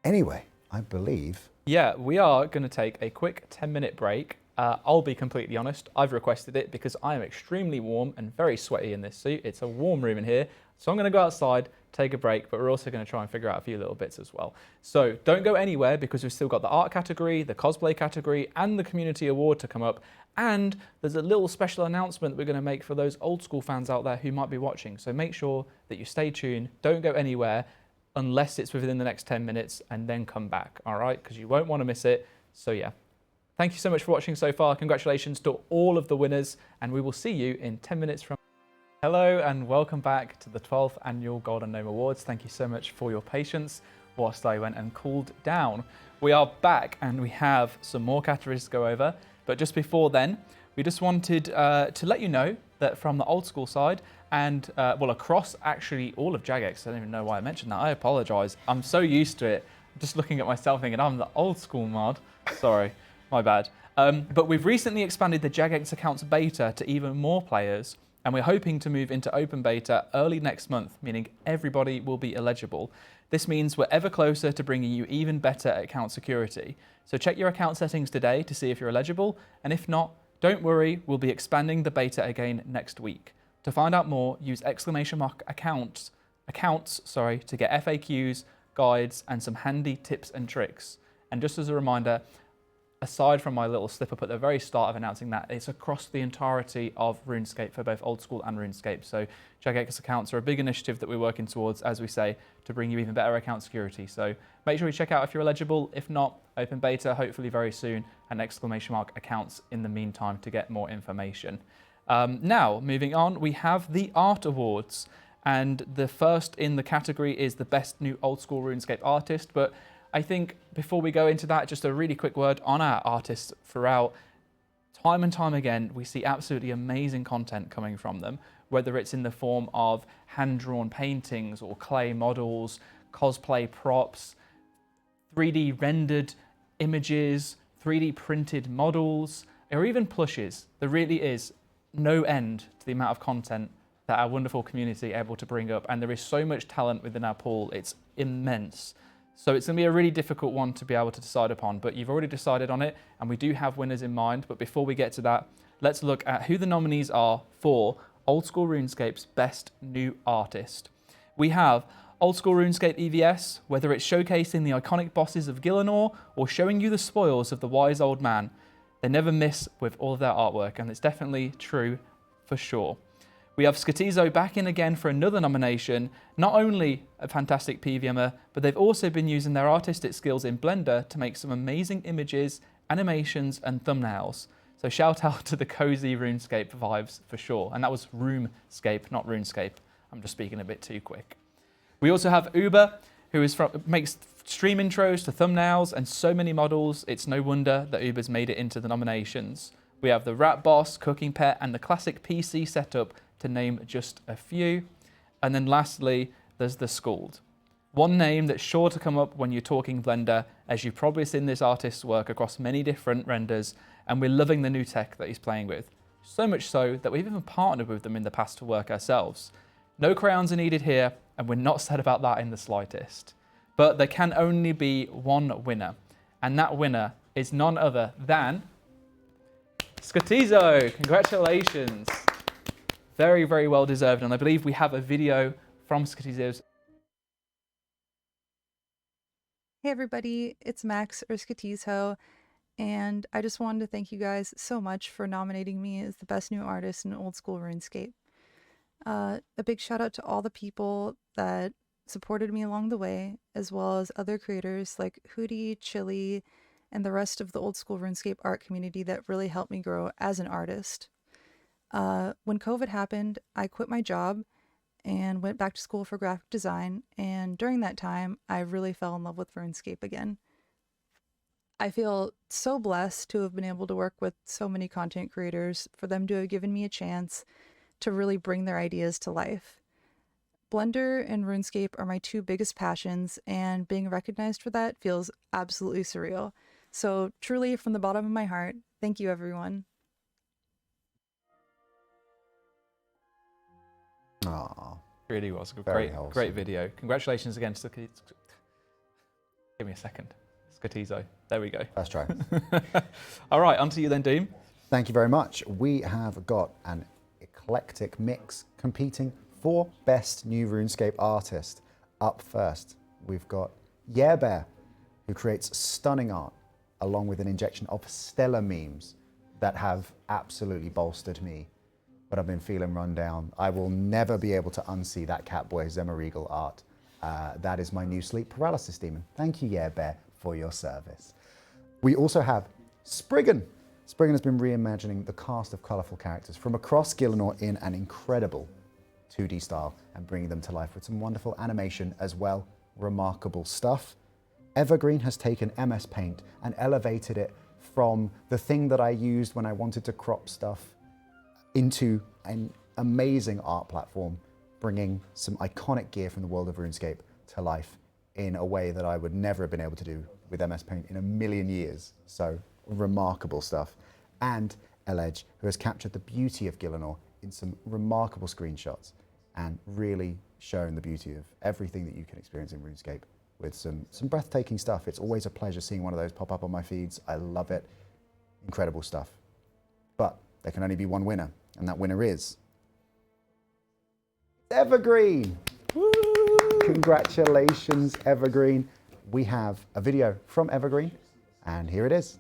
Anyway, I believe... Yeah, we are going to take a quick 10-minute break. I'll be completely honest, I've requested it because I am extremely warm and very sweaty in this suit. It's a warm room in here, so I'm going to go outside, take a break, but we're also going to try and figure out a few little bits as well. So don't go anywhere because we've still got the art category, the cosplay category, and the community award to come up. And there's a little special announcement we're going to make for those Old School fans out there who might be watching. So make sure that you stay tuned, don't go anywhere unless it's within the next 10 minutes, and then come back, all right? Because you won't want to miss it. So yeah. Thank you so much for watching so far. Congratulations to all of the winners, and we will see you in 10 minutes from... Hello and welcome back to the 12th Annual Golden Gnome Awards. Thank you so much for your patience whilst I went and cooled down. We are back and we have some more categories to go over, but just before then, we just wanted to let you know that from the Old School side, and well, across actually all of Jagex, I don't even know why I mentioned that, I apologise. I'm so used to it, just looking at myself thinking I'm the Old School mod. Sorry. My bad. But we've recently expanded the Jagex accounts beta to even more players, and we're hoping to move into open beta early next month, meaning everybody will be eligible. This means we're ever closer to bringing you even better account security. So check your account settings today to see if you're eligible, and if not, don't worry, we'll be expanding the beta again next week. To find out more, use !accounts to get FAQs, guides, and some handy tips and tricks. And just as a reminder, aside from my little slip up at the very start of announcing that, it's across the entirety of RuneScape for both Old School and RuneScape. So Jagex accounts are a big initiative that we're working towards, as we say, to bring you even better account security. So make sure you check out if you're eligible. If not, open beta hopefully very soon, and !accounts in the meantime to get more information. Now, moving on, we have the Art Awards. And the first in the category is the Best New Old School RuneScape Artist. But I think before we go into that, just a really quick word on our artists throughout. Time and time again, we see absolutely amazing content coming from them, whether it's in the form of hand-drawn paintings or clay models, cosplay props, 3D rendered images, 3D printed models, or even plushes. There really is no end to the amount of content that our wonderful community are able to bring up, and there is so much talent within our pool. It's immense. So it's going to be a really difficult one to be able to decide upon, but you've already decided on it, and we do have winners in mind. But before we get to that, let's look at who the nominees are for Old School RuneScape's Best New Artist. We have Old School RuneScape EVS, whether it's showcasing the iconic bosses of Gielinor or showing you the spoils of the wise old man. They never miss with all of their artwork, and it's definitely true for sure. We have Skatizo back in again for another nomination. Not only a fantastic PVMer, but they've also been using their artistic skills in Blender to make some amazing images, animations, and thumbnails. So shout out to the cozy RuneScape vibes for sure. And that was RuneScape, not RuneScape. I'm just speaking a bit too quick. We also have Uber, who makes stream intros to thumbnails and so many models. It's no wonder that Uber's made it into the nominations. We have the Rat Boss, Cooking Pet, and the classic PC setup, to name just a few. And then lastly, there's the Skald. One name that's sure to come up when you're talking Blender, as you've probably seen this artist's work across many different renders, and we're loving the new tech that he's playing with. So much so that we've even partnered with them in the past to work ourselves. No crayons are needed here, and we're not sad about that in the slightest. But there can only be one winner, and that winner is none other than Skatizo. Congratulations. Very, very well deserved, and I believe we have a video from Skatizo's. Hey everybody, it's Max or Skatizo, and I just wanted to thank you guys so much for nominating me as the best new artist in Old School RuneScape. A big shout out to all the people that supported me along the way, as well as other creators like Hootie, Chili, and the rest of the Old School RuneScape art community that really helped me grow as an artist. When COVID happened, I quit my job and went back to school for graphic design, and during that time, I really fell in love with RuneScape again. I feel so blessed to have been able to work with so many content creators, for them to have given me a chance to really bring their ideas to life. Blender and RuneScape are my two biggest passions, and being recognized for that feels absolutely surreal. So truly, from the bottom of my heart, thank you everyone. Aww. Really was a Very great, wholesome. great video. Congratulations again to Give me a second. Skatizo. There we go. Let's try. All right, on to you then, Doom. Thank you very much. We have got an eclectic mix competing for Best New RuneScape Artist. Up first, we've got Bear, who creates stunning art, along with an injection of stellar memes that have absolutely bolstered me. But I've been feeling run down. I will never be able to unsee that Catboy Zemmeregal art. That is my new sleep paralysis demon. Thank you, Bear, for your service. We also have Spriggan. Spriggan has been reimagining the cast of colourful characters from across Gielinor in an incredible 2D style and bringing them to life with some wonderful animation as well. Remarkable stuff. Evergreen has taken MS Paint and elevated it from the thing that I used when I wanted to crop stuff into an amazing art platform, bringing some iconic gear from the world of RuneScape to life in a way that I would never have been able to do with MS Paint in a million years. So remarkable stuff. And Eledge, who has captured the beauty of Gielinor in some remarkable screenshots and really shown the beauty of everything that you can experience in RuneScape with some breathtaking stuff. It's always a pleasure seeing one of those pop up on my feeds. I love it. Incredible stuff. But there can only be one winner, and that winner is Evergreen. Woo! Congratulations, Evergreen. We have a video from Evergreen, and here it is.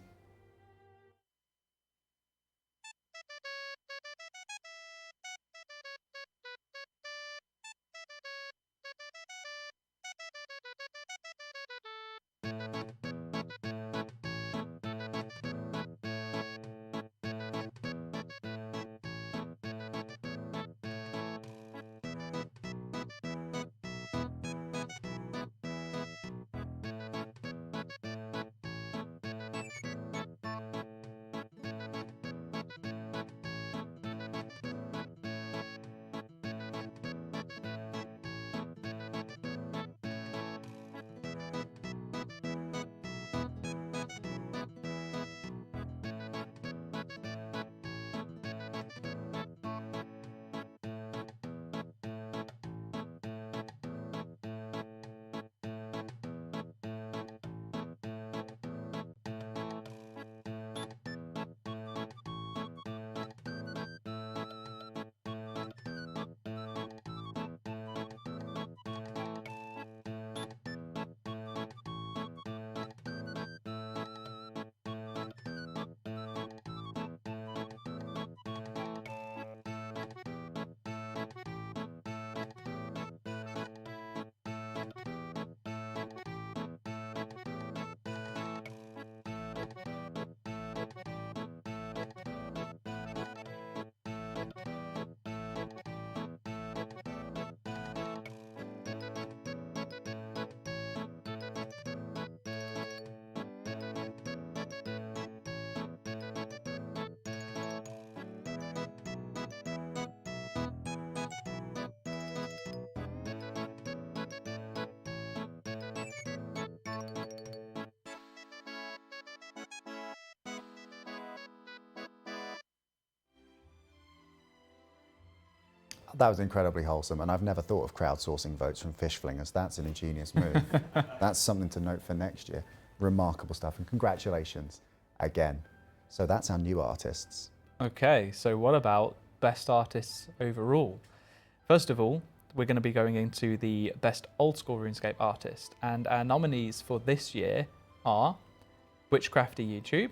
That was incredibly wholesome, and I've never thought of crowdsourcing votes from fish flingers. That's an ingenious move. That's something to note for next year. Remarkable stuff, and congratulations again. So that's our new artists. Okay, so what about best artists overall? First of all, we're going to be going into the best old school RuneScape artist, and our nominees for this year are Witchcrafty YouTube,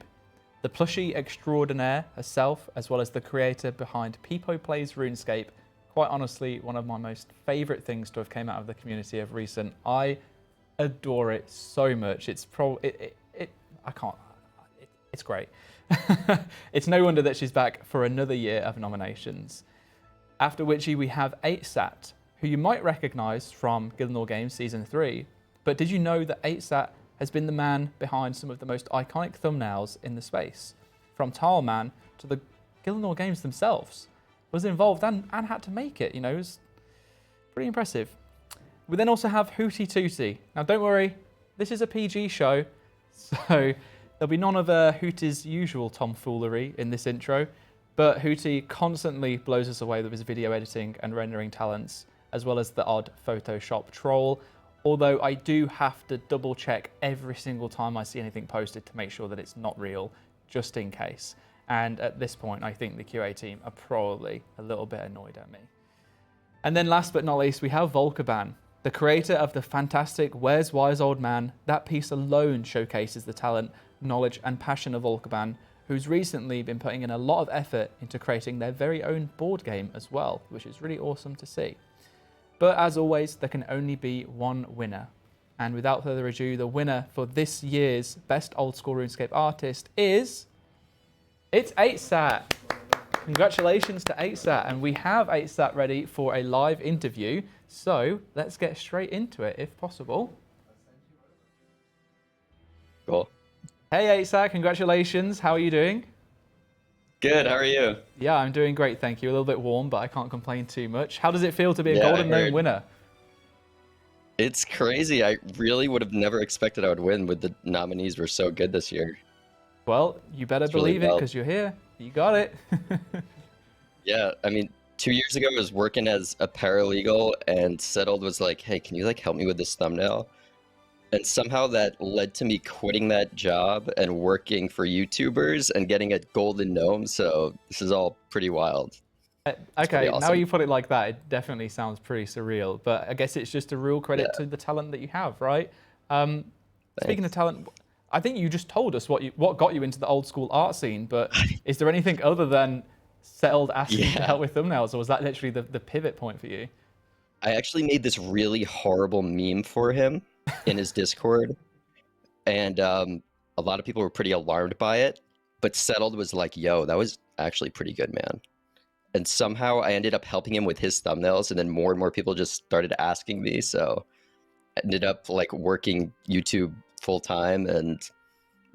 the plushie extraordinaire herself, as well as the creator behind Peepo Plays RuneScape. Quite honestly, one of my most favourite things to have came out of the community of recent. I adore it so much. It's it's great. It's no wonder that she's back for another year of nominations. After Witchy, we have 8sat, who you might recognise from Gielinor Games Season 3. But did you know that 8sat has been the man behind some of the most iconic thumbnails in the space? From Tileman to the Gielinor Games themselves. Was involved and had to make it, you know, it was pretty impressive. We then also have Hootie Tootie. Now don't worry, this is a PG show, so there'll be none of Hootie's usual tomfoolery in this intro, but Hootie constantly blows us away with his video editing and rendering talents, as well as the odd Photoshop troll, although I do have to double check every single time I see anything posted to make sure that it's not real, just in case. And at this point, I think the QA team are probably a little bit annoyed at me. And then last but not least, we have Volkerban, the creator of the fantastic Where's Wise Old Man. That piece alone showcases the talent, knowledge and passion of Volkerban, who's recently been putting in a lot of effort into creating their very own board game as well, which is really awesome to see. But as always, there can only be one winner. And without further ado, the winner for this year's Best Old School RuneScape Artist is... It's 8sat. Congratulations to 8sat, and we have 8sat ready for a live interview, so let's get straight into it if possible. Cool. Hey 8sat, congratulations. How are you doing? Good, how are you? Yeah, I'm doing great, thank you. A little bit warm, but I can't complain too much. How does it feel to be a Yeah, Golden Gnome winner? It's crazy. I really would have never expected I would win with the nominees were so good this year. Well, you better It's really believe it well. because you're here. You got it. Yeah, I mean, 2 years ago I was working as a paralegal and Settled was like, hey, can you like help me with this thumbnail? And somehow that led to me quitting that job and working for YouTubers and getting a Golden Gnome, so this is all pretty wild. Okay, awesome. now you put it like that, it definitely sounds pretty surreal, but I guess it's just a real credit to the talent that you have, right? Speaking of talent, I think you just told us what got you into the old school art scene, but is there anything other than Settled asking to help with thumbnails, or was that literally the pivot point for you? I actually made this really horrible meme for him in his Discord, and a lot of people were pretty alarmed by it, but Settled was like, yo, that was actually pretty good, man. And somehow I ended up helping him with his thumbnails, and then more and more people just started asking me, so I ended up like working YouTube full-time, and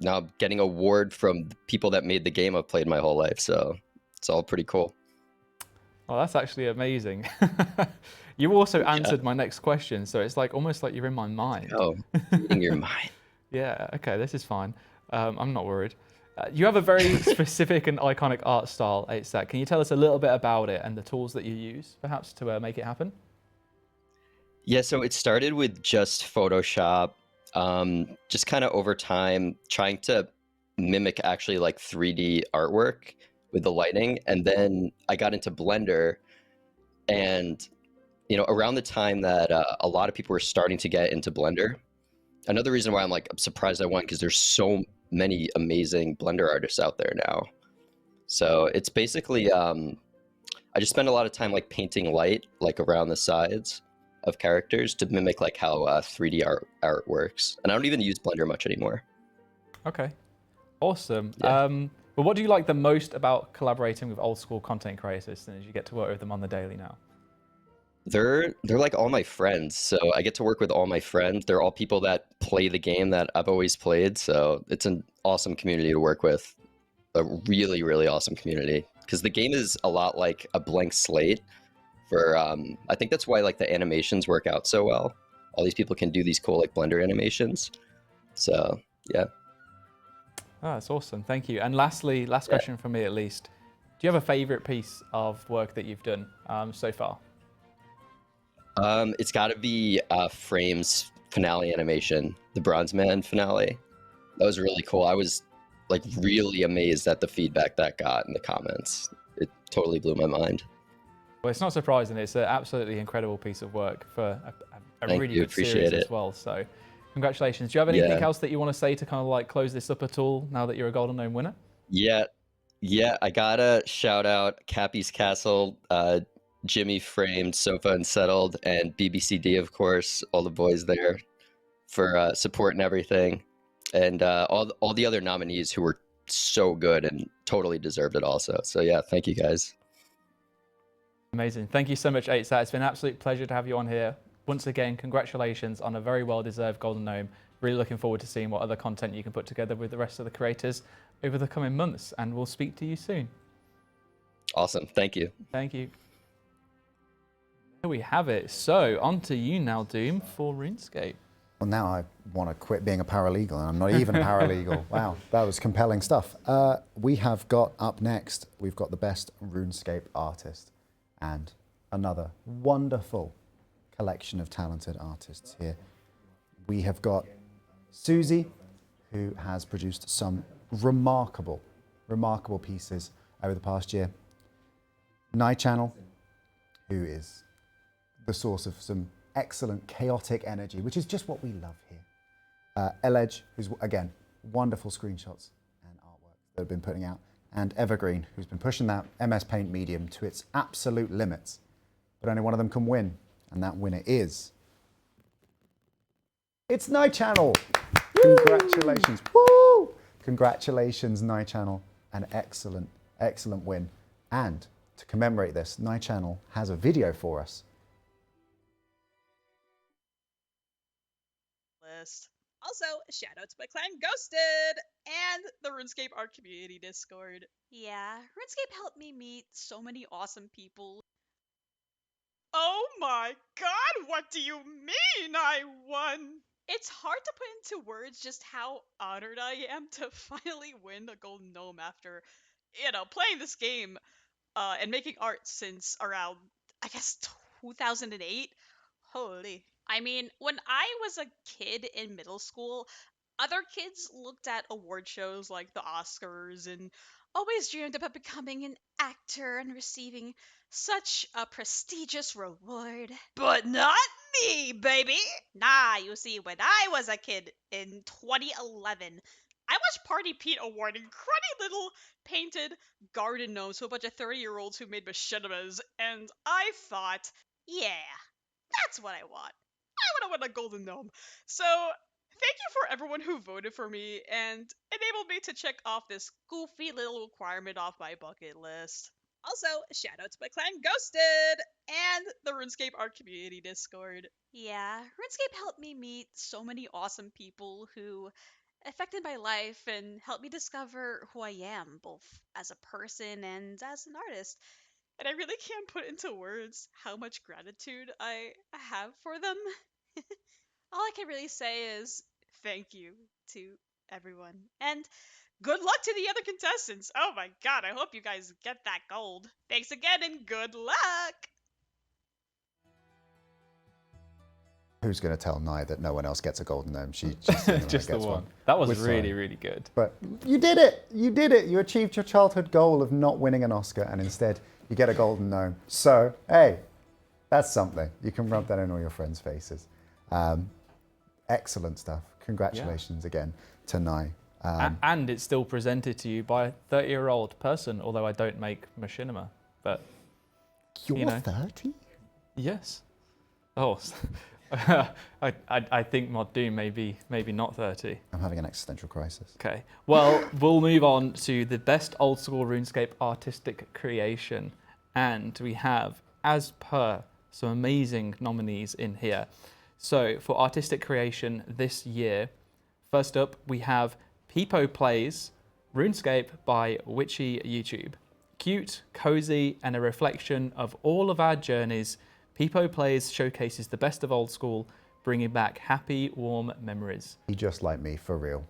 now I'm getting an award from the people that made the game I've played my whole life, so it's all pretty cool. Oh, that's actually amazing. You also answered my next question, so it's like almost like you're in my mind. Oh, in your mind. Yeah, okay, this is fine. I'm not worried. You have a very specific and iconic art style, 8sat. Can you tell us a little bit about it and the tools that you use, perhaps, to make it happen? Yeah, so it started with just Photoshop, just kind of over time trying to mimic actually like 3D artwork with the lighting. And then I got into Blender, and you know, around the time that a lot of people were starting to get into Blender, another reason why I'm surprised I won, because there's so many amazing Blender artists out there now. So it's basically, I just spend a lot of time like painting light like around the sides of characters to mimic like how 3D art works. And I don't even use Blender much anymore. Okay, awesome. Yeah. But what do you like the most about collaborating with old school content creators as you get to work with them on the daily now? They're like all my friends, so I get to work with all my friends. They're all people that play the game that I've always played, so it's an awesome community to work with. A really, really awesome community, because the game is a lot like a blank slate for, I think that's why like the animations work out so well. All these people can do these cool like Blender animations, so yeah. Oh, that's awesome, thank you. And lastly, last question from me at least. Do you have a favorite piece of work that you've done so far? It's got to be Frame's finale animation, the Bronze Man finale. That was really cool. I was like really amazed at the feedback that got in the comments. It totally blew my mind. Well, it's not surprising. It's an absolutely incredible piece of work for a Thank really you, good series appreciate as it. well. So congratulations. Do you have anything Yeah. else that you want to say to kind of like close this up at all now that you're a Golden Gnome winner? Yeah, I gotta shout out Cappy's Castle, Jimmy Framed, Sofa and Settled, and BBCD, of course, all the boys there for support and everything, and all the other nominees who were so good and totally deserved it also. So yeah, thank you guys. Amazing. Thank you so much, 8sat. It's been an absolute pleasure to have you on here. Once again, congratulations on a very well-deserved Golden Gnome. Really looking forward to seeing what other content you can put together with the rest of the creators over the coming months, and we'll speak to you soon. Awesome. Thank you. Thank you. There we have it. So, on to you now, Doom, for RuneScape. Well, now I want to quit being a paralegal, and I'm not even a paralegal. Wow, that was compelling stuff. We have got up next, we've got the best RuneScape artist and another wonderful collection of talented artists here. We have got Susie, who has produced some remarkable pieces over the past year. Night Channel, who is the source of some excellent chaotic energy, which is just what we love here. Eledge, who's, again, wonderful screenshots and artwork that have been putting out. And Evergreen, who's been pushing that MS Paint medium to its absolute limits. But only one of them can win, and that winner is... It's Night Channel! Congratulations. Woo! Congratulations, Night Channel. An excellent, excellent win. And to commemorate this, Night Channel has a video for us. Also, shout out to my clan Ghosted and the RuneScape art community Discord. Yeah, RuneScape helped me meet so many awesome people. Oh my god, what do you mean I won? It's hard to put into words just how honored I am to finally win a Golden Gnome after, playing this game and making art since around, I guess, 2008. Holy. I mean, when I was a kid in middle school, other kids looked at award shows like the Oscars and always dreamed about becoming an actor and receiving such a prestigious reward. But not me, baby! Nah, you see, when I was a kid in 2011, I watched Party Pete awarding cruddy little painted garden gnomes to a bunch of 30-year-olds who made machinimas, and I thought, yeah, that's what I want. I want to win a Golden Gnome. So, thank you for everyone who voted for me and enabled me to check off this goofy little requirement off my bucket list. Also, shout out to my clan Ghosted and the RuneScape art community Discord. Yeah, RuneScape helped me meet so many awesome people who affected my life and helped me discover who I am, both as a person and as an artist. And I really can't put into words how much gratitude I have for them. All I can really say is thank you to everyone. And good luck to the other contestants. Oh my god, I hope you guys get that gold. Thanks again and good luck! Who's going to tell Nye that no one else gets a Golden Gnome? She's Just the one. That was really, really good. But you did it! You did it! You achieved your childhood goal of not winning an Oscar, and instead you get a Golden Gnome. So, hey, that's something. You can rub that in all your friends' faces. Excellent stuff. Congratulations again to Nye. And it's still presented to you by a 30-year-old person, although I don't make machinima. But You're 30? Yes. Oh, I think Mod Doom maybe not 30. I'm having an existential crisis. Okay. Well, we'll move on to the best old school RuneScape artistic creation, and we have, as per, some amazing nominees in here. So for artistic creation this year, first up we have Peepo Plays RuneScape by Witchy YouTube. Cute, cozy, and a reflection of all of our journeys, Peepo Plays showcases the best of old school, bringing back happy, warm memories. He just like me, for real.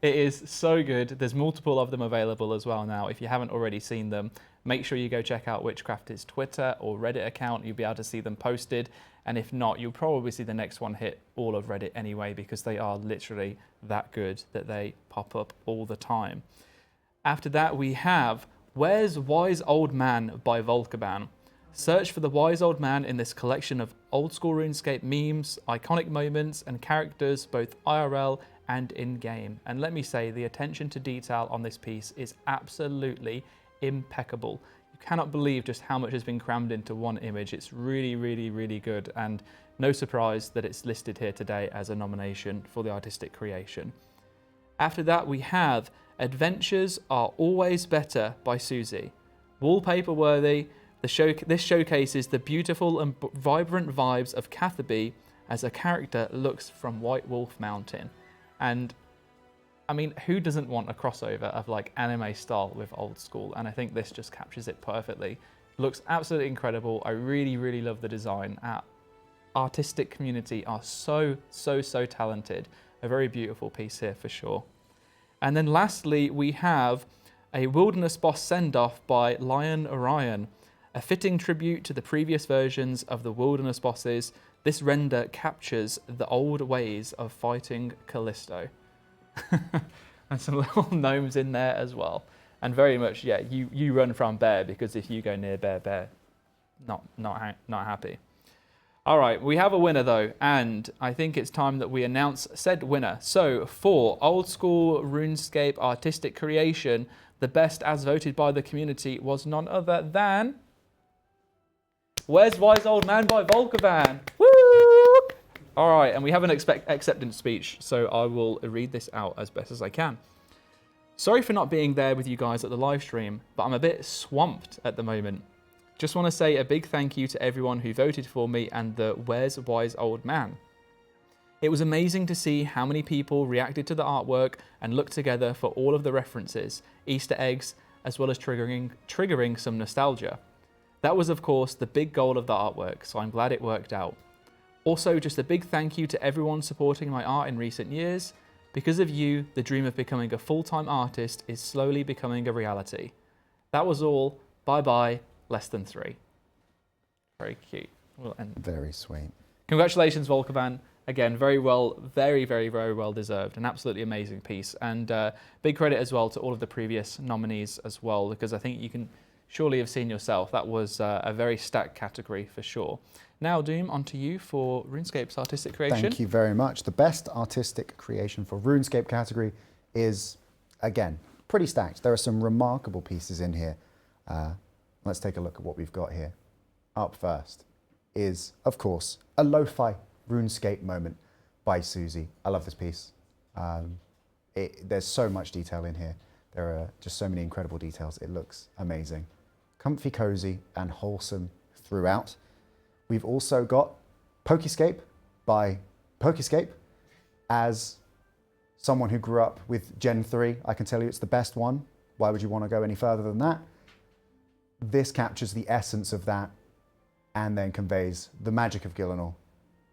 It is so good. There's multiple of them available as well now. If you haven't already seen them, make sure you go check out Witchcraft's Twitter or Reddit account. You'll be able to see them posted. And if not, you'll probably see the next one hit all of Reddit anyway, because they are literally that good that they pop up all the time. After that, we have Where's Wise Old Man by Volkaban. Search for the wise old man in this collection of old school RuneScape memes, iconic moments, and characters both IRL and in-game. And let me say, the attention to detail on this piece is absolutely impeccable. You cannot believe just how much has been crammed into one image. It's really, really, really good, and no surprise that it's listed here today as a nomination for the artistic creation. After that, we have Adventures Are Always Better by Susie. Wallpaper worthy. This showcases the beautiful and vibrant vibes of Catherby as a character looks from White Wolf Mountain. And I mean, who doesn't want a crossover of like anime style with old school? And I think this just captures it perfectly. Looks absolutely incredible. I really, really love the design. Our artistic community are so talented. A very beautiful piece here for sure. And then lastly, we have a Wilderness Boss Send-Off by Lion Orion. A fitting tribute to the previous versions of the Wilderness Bosses, this render captures the old ways of fighting Callisto. And some little gnomes in there as well. And very much, yeah, you run from bear, because if you go near bear, not happy. All right, we have a winner though, and I think it's time that we announce said winner. So for Old School RuneScape Artistic Creation, the best as voted by the community was none other than Where's Wise Old Man by Volkaban. Woo! All right, and we have an acceptance speech, so I will read this out as best as I can. Sorry for not being there with you guys at the live stream, but I'm a bit swamped at the moment. Just want to say a big thank you to everyone who voted for me and the Where's Wise Old Man. It was amazing to see how many people reacted to the artwork and looked together for all of the references, Easter eggs, as well as triggering some nostalgia. That was, of course, the big goal of the artwork, so I'm glad it worked out. Also, just a big thank you to everyone supporting my art in recent years. Because of you, the dream of becoming a full-time artist is slowly becoming a reality. That was all. Bye-bye. Less than 3. Very cute. We'll end. Very sweet. Congratulations, Volkaban. Again, very well deserved. An absolutely amazing piece. And big credit as well to all of the previous nominees as well, because I think you can surely have seen yourself. That was a very stacked category for sure. Now, Doom, on to you for RuneScape's artistic creation. Thank you very much. The best artistic creation for RuneScape category is, again, pretty stacked. There are some remarkable pieces in here. Let's take a look at what we've got here. Up first is, of course, a lo-fi RuneScape moment by Susie. I love this piece. There's so much detail in here. There are just so many incredible details. It looks amazing. Comfy, cozy, and wholesome throughout. We've also got Pokescape by Pokescape. As someone who grew up with Gen 3, I can tell you it's the best one. Why would you want to go any further than that? This captures the essence of that and then conveys the magic of Gielinor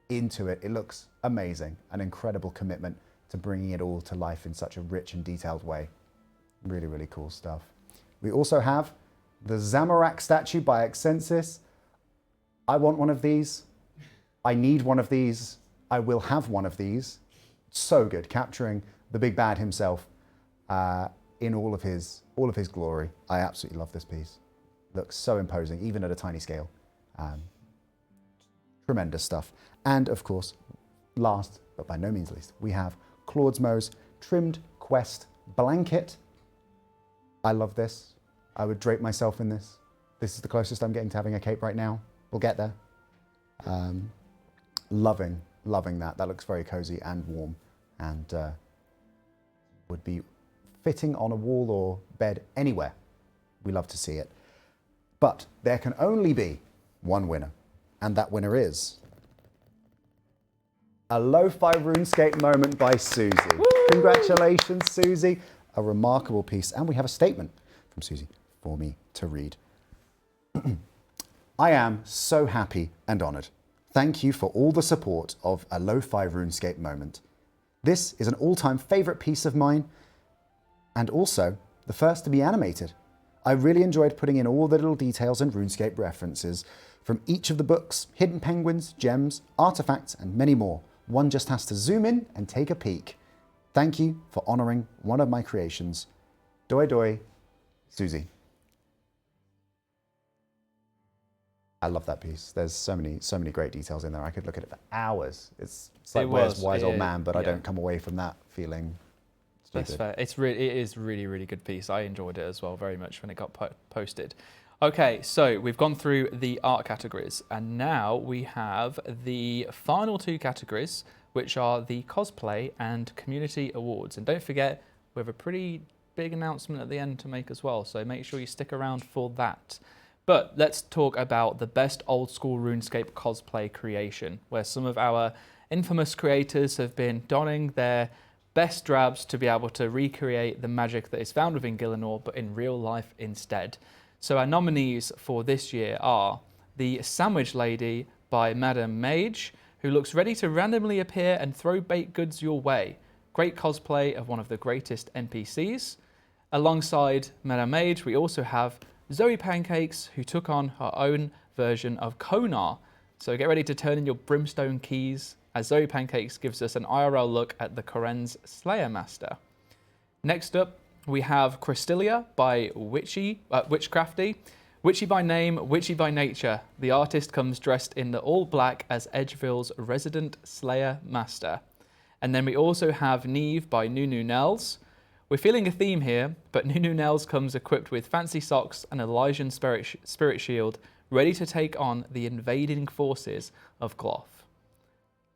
into it. It looks amazing. An incredible commitment to bringing it all to life in such a rich and detailed way. Really, really cool stuff. We also have the Zamorak statue by Exensis. I want one of these. I need one of these. I will have one of these. So good, capturing the big bad himself in all of his glory. I absolutely love this piece. Looks so imposing, even at a tiny scale. Tremendous stuff. And of course, last but by no means least, we have Claude's Trimmed Quest Blanket. I love this. I would drape myself in this. This is the closest I'm getting to having a cape right now. We'll get there. Loving that. That looks very cozy and warm, and would be fitting on a wall or bed anywhere. We love to see it. But there can only be one winner, and that winner is a lo-fi RuneScape moment by Susie. Woo! Congratulations, Susie. A remarkable piece. And we have a statement from Susie for me to read. I am so happy and honoured. Thank you for all the support of a lo-fi RuneScape moment. This is an all-time favorite piece of mine, and also the first to be animated. I really enjoyed putting in all the little details and RuneScape references from each of the books, hidden penguins, gems, artifacts, and many more. One just has to zoom in and take a peek. Thank you for honoring one of my creations. Doi doi, Susie. I love that piece. There's so many great details in there. I could look at it for hours. It's like Where's Wise Old Man, but I don't come away from that feeling stupid. That's fair. It is really good piece. I enjoyed it as well very much when it got posted. Okay, so we've gone through the art categories, and now we have the final two categories, which are the cosplay and community awards. And don't forget, we have a pretty big announcement at the end to make as well, so make sure you stick around for that. But let's talk about the best old school RuneScape cosplay creation, where some of our infamous creators have been donning their best drabs to be able to recreate the magic that is found within Gielinor, but in real life instead. So our nominees for this year are the Sandwich Lady by Madam Mage, who looks ready to randomly appear and throw baked goods your way. Great cosplay of one of the greatest NPCs. Alongside Madam Mage, we also have Zoe Pancakes, who took on her own version of Konar. So get ready to turn in your brimstone keys, as Zoe Pancakes gives us an IRL look at the Koren's Slayer Master. Next up, we have Crystalia by Witchcrafty. Witchy by name, witchy by nature. The artist comes dressed in the all black as Edgeville's resident Slayer Master. And then we also have Neve by Nunu Nels. We're feeling a theme here, but Nunu Nels comes equipped with fancy socks and Elysian spirit shield, ready to take on the invading forces of Cloth.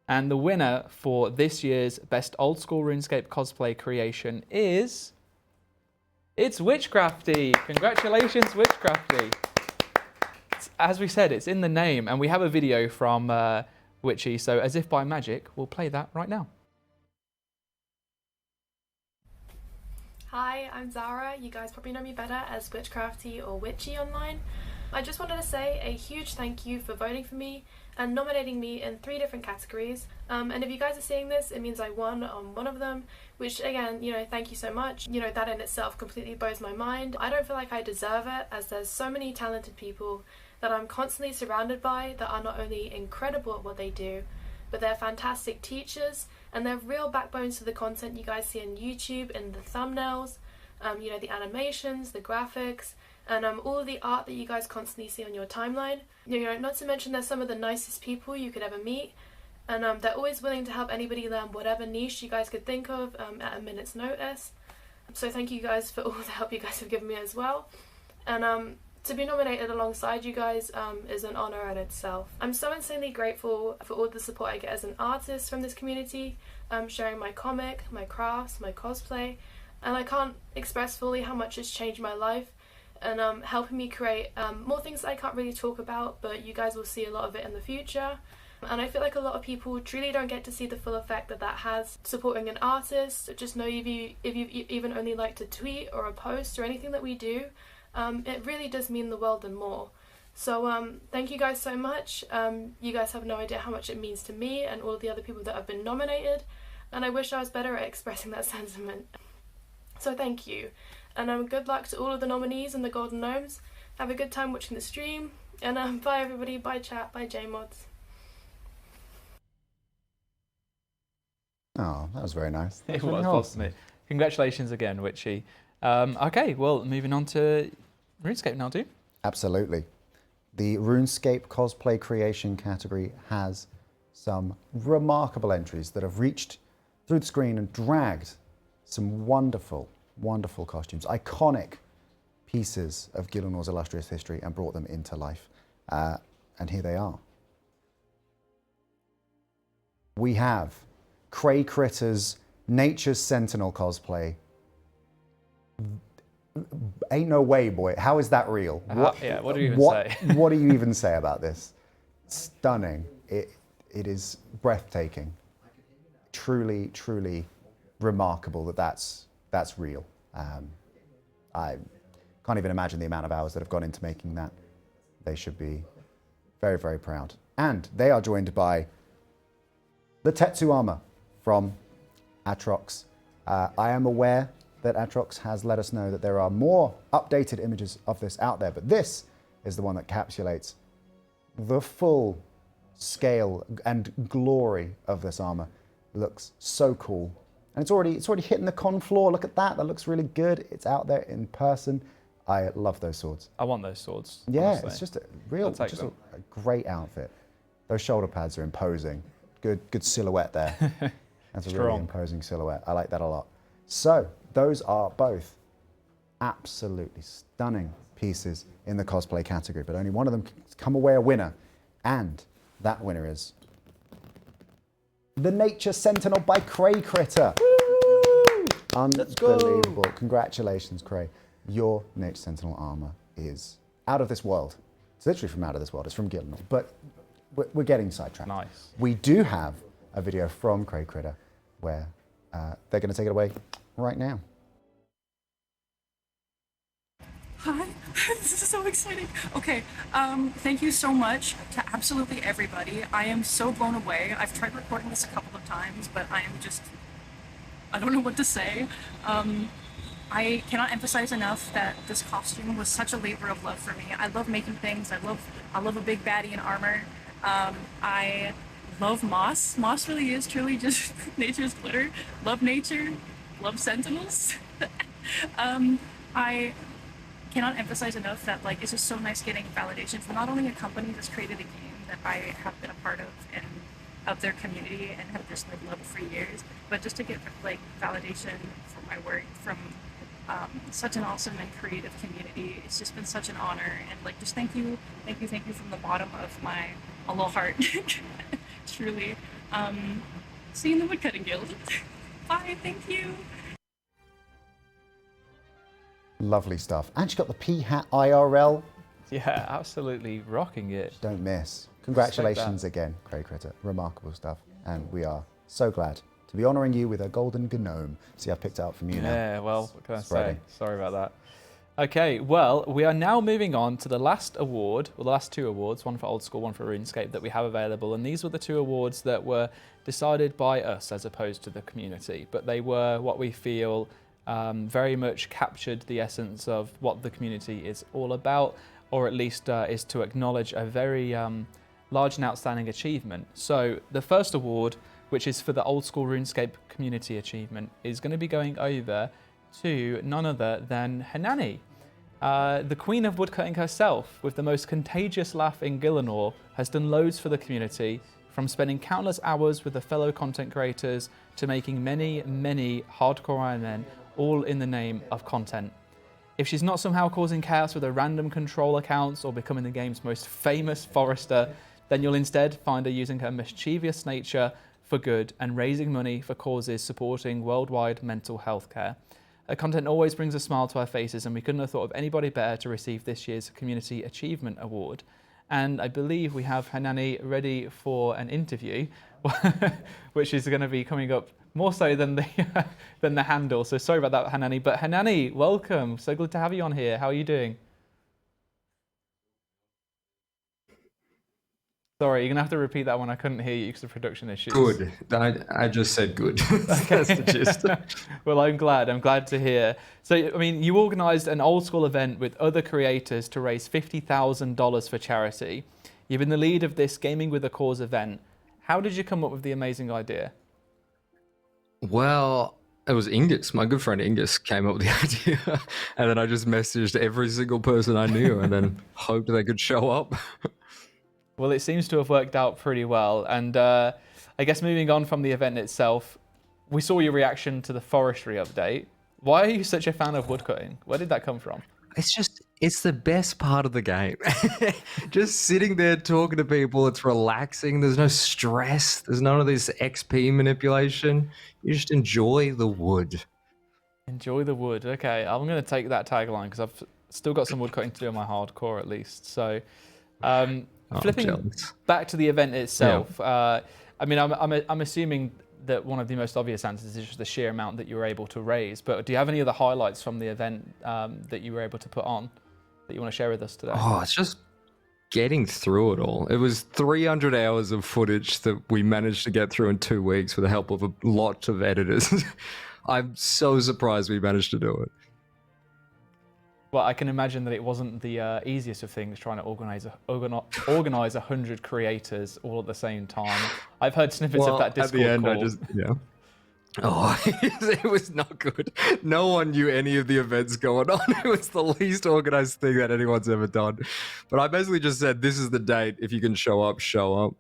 And the winner for this year's Best Old School RuneScape Cosplay Creation is... It's Witchcrafty! Congratulations, Witchcrafty! As we said, it's in the name, and we have a video from Witchy, so as if by magic, we'll play that right now. Hi, I'm Zara. You guys probably know me better as Witchcrafty or Witchy online. I just wanted to say a huge thank you for voting for me and nominating me in 3 different categories. And if you guys are seeing this, it means I won on one of them, which again, thank you so much. That in itself completely blows my mind. I don't feel like I deserve it, as there's so many talented people that I'm constantly surrounded by that are not only incredible at what they do, but they're fantastic teachers, and they're real backbones to the content you guys see on YouTube and the thumbnails, the animations, the graphics, and all of the art that you guys constantly see on your timeline. Not to mention they're some of the nicest people you could ever meet, and they're always willing to help anybody learn whatever niche you guys could think of at a minute's notice. So thank you guys for all the help you guys have given me as well. And to be nominated alongside you guys is an honor in itself. I'm so insanely grateful for all the support I get as an artist from this community, sharing my comic, my crafts, my cosplay, and I can't express fully how much it's changed my life and helping me create more things that I can't really talk about, but you guys will see a lot of it in the future. And I feel like a lot of people truly don't get to see the full effect that has supporting an artist. Just know if you even only like to tweet or a post or anything that we do, it really does mean the world and more. So thank you guys so much. You guys have no idea how much it means to me and all the other people that have been nominated, and I wish I was better at expressing that sentiment. So thank you, and good luck to all of the nominees and the Golden Gnomes. Have a good time watching the stream, and bye everybody, bye chat, bye JMods. Oh, that was very nice. It was, wasn't it? Congratulations again, Witchy. Okay, well, moving on to RuneScape now, too. Absolutely. The RuneScape cosplay creation category has some remarkable entries that have reached through the screen and dragged some wonderful, wonderful costumes, iconic pieces of Gielinor's illustrious history, and brought them into life. And here they are. We have Cray Critter's Nature's Sentinel cosplay. Ain't no way, boy. How is that real? What do you even say? What do you even say about this? Stunning. It is breathtaking. Truly, truly remarkable that that's real. I can't even imagine the amount of hours that have gone into making that. They should be very, very proud. And they are joined by the Tetsu armor from Atrox. I am aware that Atrox has let us know that there are more updated images of this out there, but this is the one that encapsulates the full scale and glory of this armor. It looks so cool. And it's already hitting the con floor. Look at that. That looks really good. It's out there in person. I love those swords. I want those swords. Yeah, honestly. it's just a a great outfit. Those shoulder pads are imposing. Good silhouette there. That's a really imposing silhouette. I like that a lot. So those are both absolutely stunning pieces in the cosplay category, but only one of them can come away a winner. And that winner is the Nature Sentinel by Cray Critter. Woo! Unbelievable. Congratulations, Cray. Your Nature Sentinel armor is out of this world. It's literally from out of this world. It's from Gielinor, but we're getting sidetracked. Nice. We do have a video from Cray Critter where they're going to take it away right now. Hi, this is so exciting. Okay, thank you so much to absolutely everybody. I am so blown away. I've tried recording this a couple of times, but I don't know what to say. I cannot emphasize enough that this costume was such a labor of love for me. I love making things. I love a big baddie in armor. I love moss. Moss really is truly just nature's glitter. Love nature. Love sentinels. I cannot emphasize enough that it's just so nice getting validation from not only a company that's created a game that I have been a part of and of their community and have just loved for years, but just to get validation for my work from such an awesome and creative community. It's just been such an honor, and just thank you from the bottom of my little heart. Truly. See you in the Woodcutting Guild. Bye, thank you. Lovely stuff. And she got the P-Hat IRL. Yeah, absolutely rocking it. Don't miss. Congratulations again, Cray Critter. Remarkable stuff. And we are so glad to be honouring you with a golden gnome. See, I've picked it up from you now. Yeah, well, what can I say? Sorry about that. Okay, well, we are now moving on to the last award, well, the last two awards, one for Old School, one for RuneScape, that we have available. And these were the two awards that were decided by us as opposed to the community. But they were what we feel very much captured the essence of what the community is all about, or at least is to acknowledge a very large and outstanding achievement. So the first award, which is for the Old School RuneScape Community Achievement, is going to be going over to none other than Hanani. The Queen of Woodcutting herself, with the most contagious laugh in Gielinor, has done loads for the community, from spending countless hours with the fellow content creators to making many, many hardcore Iron Men, all in the name of content. If she's not somehow causing chaos with her random control accounts or becoming the game's most famous forester, then you'll instead find her using her mischievous nature for good and raising money for causes supporting worldwide mental health care. Her content always brings a smile to our faces, and we couldn't have thought of anybody better to receive this year's Community Achievement Award. And I believe we have Hanani ready for an interview, which is going to be coming up more so than the handle. So sorry about that, Hanani. But Hanani, welcome. So good to have you on here. How are you doing? Sorry, you're going to have to repeat that one. I couldn't hear you because of production issues. Good. I just said good. That's the gist. Well, I'm glad to hear. So, I mean, you organised an Old School event with other creators to raise $50,000 for charity. You've been the lead of this Gaming with a Cause event. How did you come up with the amazing idea? Well, it was Ingus. My good friend Ingus came up with the idea. And then I just messaged every single person I knew and then hoped they could show up. Well, it seems to have worked out pretty well. And I guess moving on from the event itself, we saw your reaction to the forestry update. Why are you such a fan of woodcutting? Where did that come from? It's the best part of the game. Just sitting there talking to people, it's relaxing. There's no stress. There's none of this XP manipulation. You just enjoy the wood. Enjoy the wood. Okay, I'm going to take that tagline because I've still got some woodcutting to do on my hardcore at least. So, flipping back to the event itself, I mean, I'm assuming that one of the most obvious answers is just the sheer amount that you were able to raise. But do you have any other highlights from the event that you were able to put on that you want to share with us today? Oh, getting through it all. It was 300 hours of footage that we managed to get through in 2 weeks with the help of a lot of editors. I'm so surprised we managed to do it. Well, I can imagine that it wasn't the easiest of things trying to organize 100 creators all at the same time. I've heard snippets of that Discord at the end, call. Oh, it was not good. No one knew any of the events going on. It was the least organized thing that anyone's ever done. But I basically just said, this is the date. If you can show up, show up.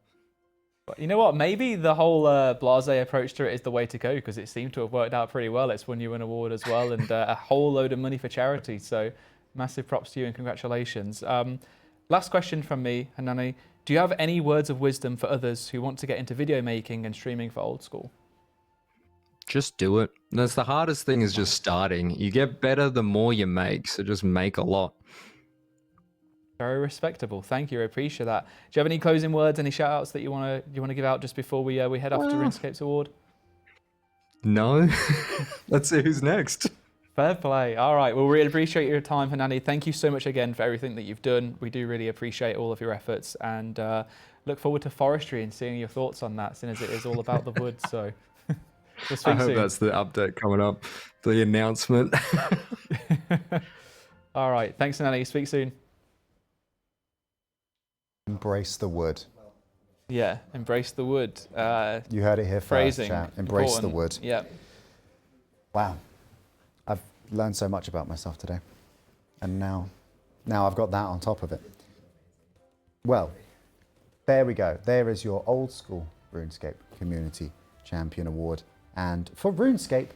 But you know what? Maybe the whole blasé approach to it is the way to go, because it seemed to have worked out pretty well. It's won you an award as well, and a whole load of money for charity. So massive props to you and congratulations. Last question from me, Hanani. Do you have any words of wisdom for others who want to get into video making and streaming for Old School? Just do it. That's the hardest thing, is just starting. You get better the more you make, so just make a lot. Very respectable. Thank you. I appreciate that. Do you have any closing words, any shout outs that you want to give out just before we head off to RuneScape's award? No. Let's see who's next. Fair play. All right. Well, really appreciate your time, Hanani. Thank you so much again for everything that you've done. We do really appreciate all of your efforts, and look forward to forestry and seeing your thoughts on that, since it is all about the woods. So we'll speak I hope soon. that's the update coming up, the announcement. All right. Thanks, Hanani. Speak soon. Embrace the wood. Yeah, embrace the wood. You heard it here first, phrasing. chat. Embrace the Important. wood. Yeah. Wow. I've learned so much about myself today. And now I've got that on top of it. Well, there we go. There is your Old School RuneScape Community Champion Award. And for RuneScape,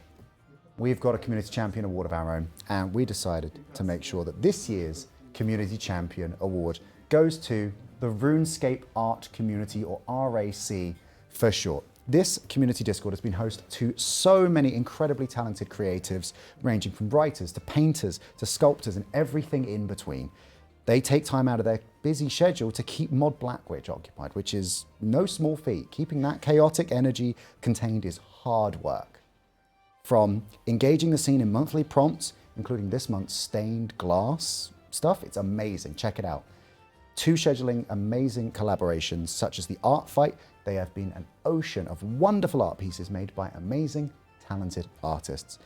we've got a Community Champion Award of our own. And we decided to make sure that this year's Community Champion Award goes to the RuneScape Art Community, or RAC for short. This community Discord has been host to so many incredibly talented creatives, ranging from writers to painters to sculptors and everything in between. They take time out of their busy schedule to keep Mod Blackwitch occupied, which is no small feat. Keeping that chaotic energy contained is hard work. From engaging the scene in monthly prompts, including this month's stained glass stuff, it's amazing. Check it out. To scheduling amazing collaborations such as the art fight, they have been an ocean of wonderful art pieces made by amazing, talented artists.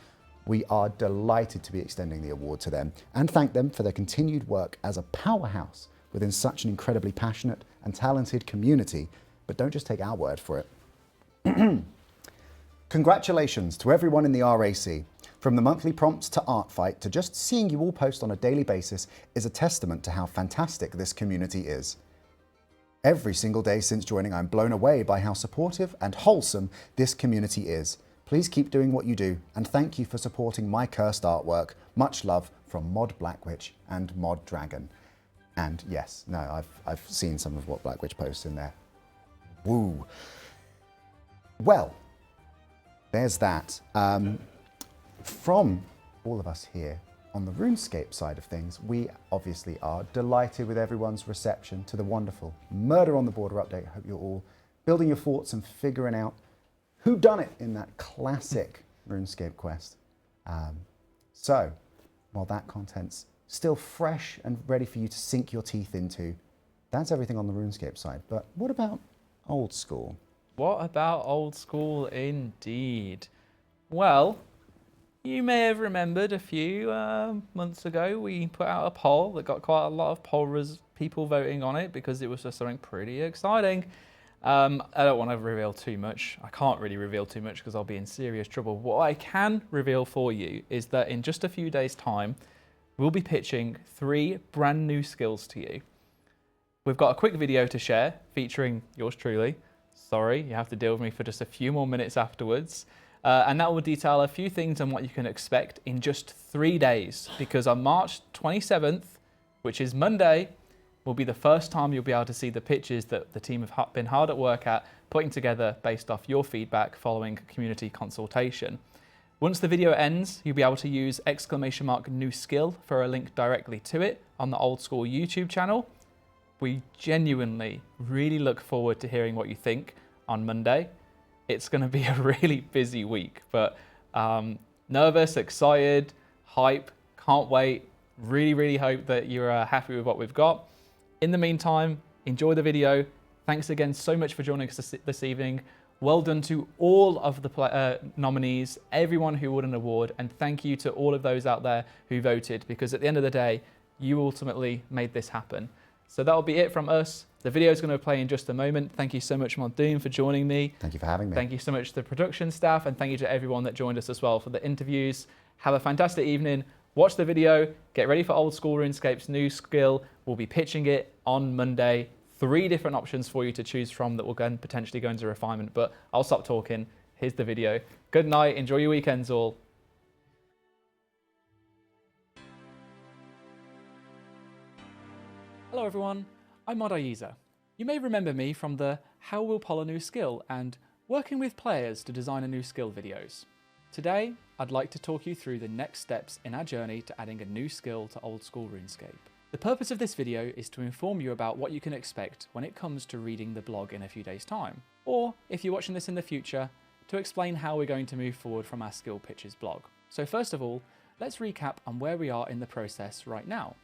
We are delighted to be extending the award to them and thank them for their continued work as a powerhouse within such an incredibly passionate and talented community. But don't just take our word for it. Congratulations to everyone in the RAC. From the monthly prompts to art fight to just seeing you all post on a daily basis is a testament to how fantastic this community is. Every single day since joining, I'm blown away by how supportive and wholesome this community is. Please keep doing what you do, and thank you for supporting my cursed artwork. Much love from Mod Blackwitch and Mod Dragon. And yes, no, I've seen some of what Blackwitch posts in there. Woo. Well, there's that. From all of us here on the RuneScape side of things, we obviously are delighted with everyone's reception to the wonderful Murder on the Border update. I hope you're all building your forts and figuring out who done it in that classic RuneScape quest. So, while that content's still fresh and ready for you to sink your teeth into, that's everything on the RuneScape side. But what about Old School? What about Old School indeed? Well, you may have remembered a few months ago we put out a poll that got quite a lot of people voting on it because it was just something pretty exciting. I don't want to reveal too much. I can't really reveal too much because I'll be in serious trouble. What I can reveal for you is that in just a few days' time, we'll be pitching 3 brand new skills to you. We've got a quick video to share featuring yours truly. Sorry, you have to deal with me for just a few more minutes afterwards. And that will detail a few things on what you can expect in just 3 days, because on March 27th, which is Monday, will be the first time you'll be able to see the pitches that the team have been hard at work at putting together based off your feedback following community consultation. Once the video ends, you'll be able to use !new skill for a link directly to it on the Old School YouTube channel. We genuinely really look forward to hearing what you think on Monday. It's going to be a really busy week, but nervous, excited, hype, can't wait. Really, really hope that you're happy with what we've got. In the meantime, enjoy the video. Thanks again so much for joining us this evening. Well done to all of the nominees, everyone who won an award, and thank you to all of those out there who voted, because at the end of the day, you ultimately made this happen. So that'll be it from us. The video is going to play in just a moment. Thank you so much, Mondoom, for joining me. Thank you for having me. Thank you so much to the production staff, and thank you to everyone that joined us as well for the interviews. Have a fantastic evening. Watch the video. Get ready for Old School RuneScape's new skill. We'll be pitching it on Monday. 3 different options for you to choose from that will then potentially go into refinement, but I'll stop talking. Here's the video. Good night. Enjoy your weekends all. Hello everyone, I'm Modaiza. You may remember me from the How Will Poll a New Skill and working with players to design a new skill videos. Today, I'd like to talk you through the next steps in our journey to adding a new skill to Old School RuneScape. The purpose of this video is to inform you about what you can expect when it comes to reading the blog in a few days' time, or if you're watching this in the future, to explain how we're going to move forward from our skill pitches blog. So first of all, let's recap on where we are in the process right now.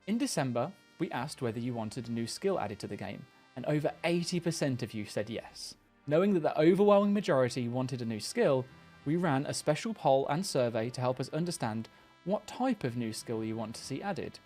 In December, we asked whether you wanted a new skill added to the game, and over 80% of you said yes. Knowing that the overwhelming majority wanted a new skill, we ran a special poll and survey to help us understand what type of new skill you want to see added.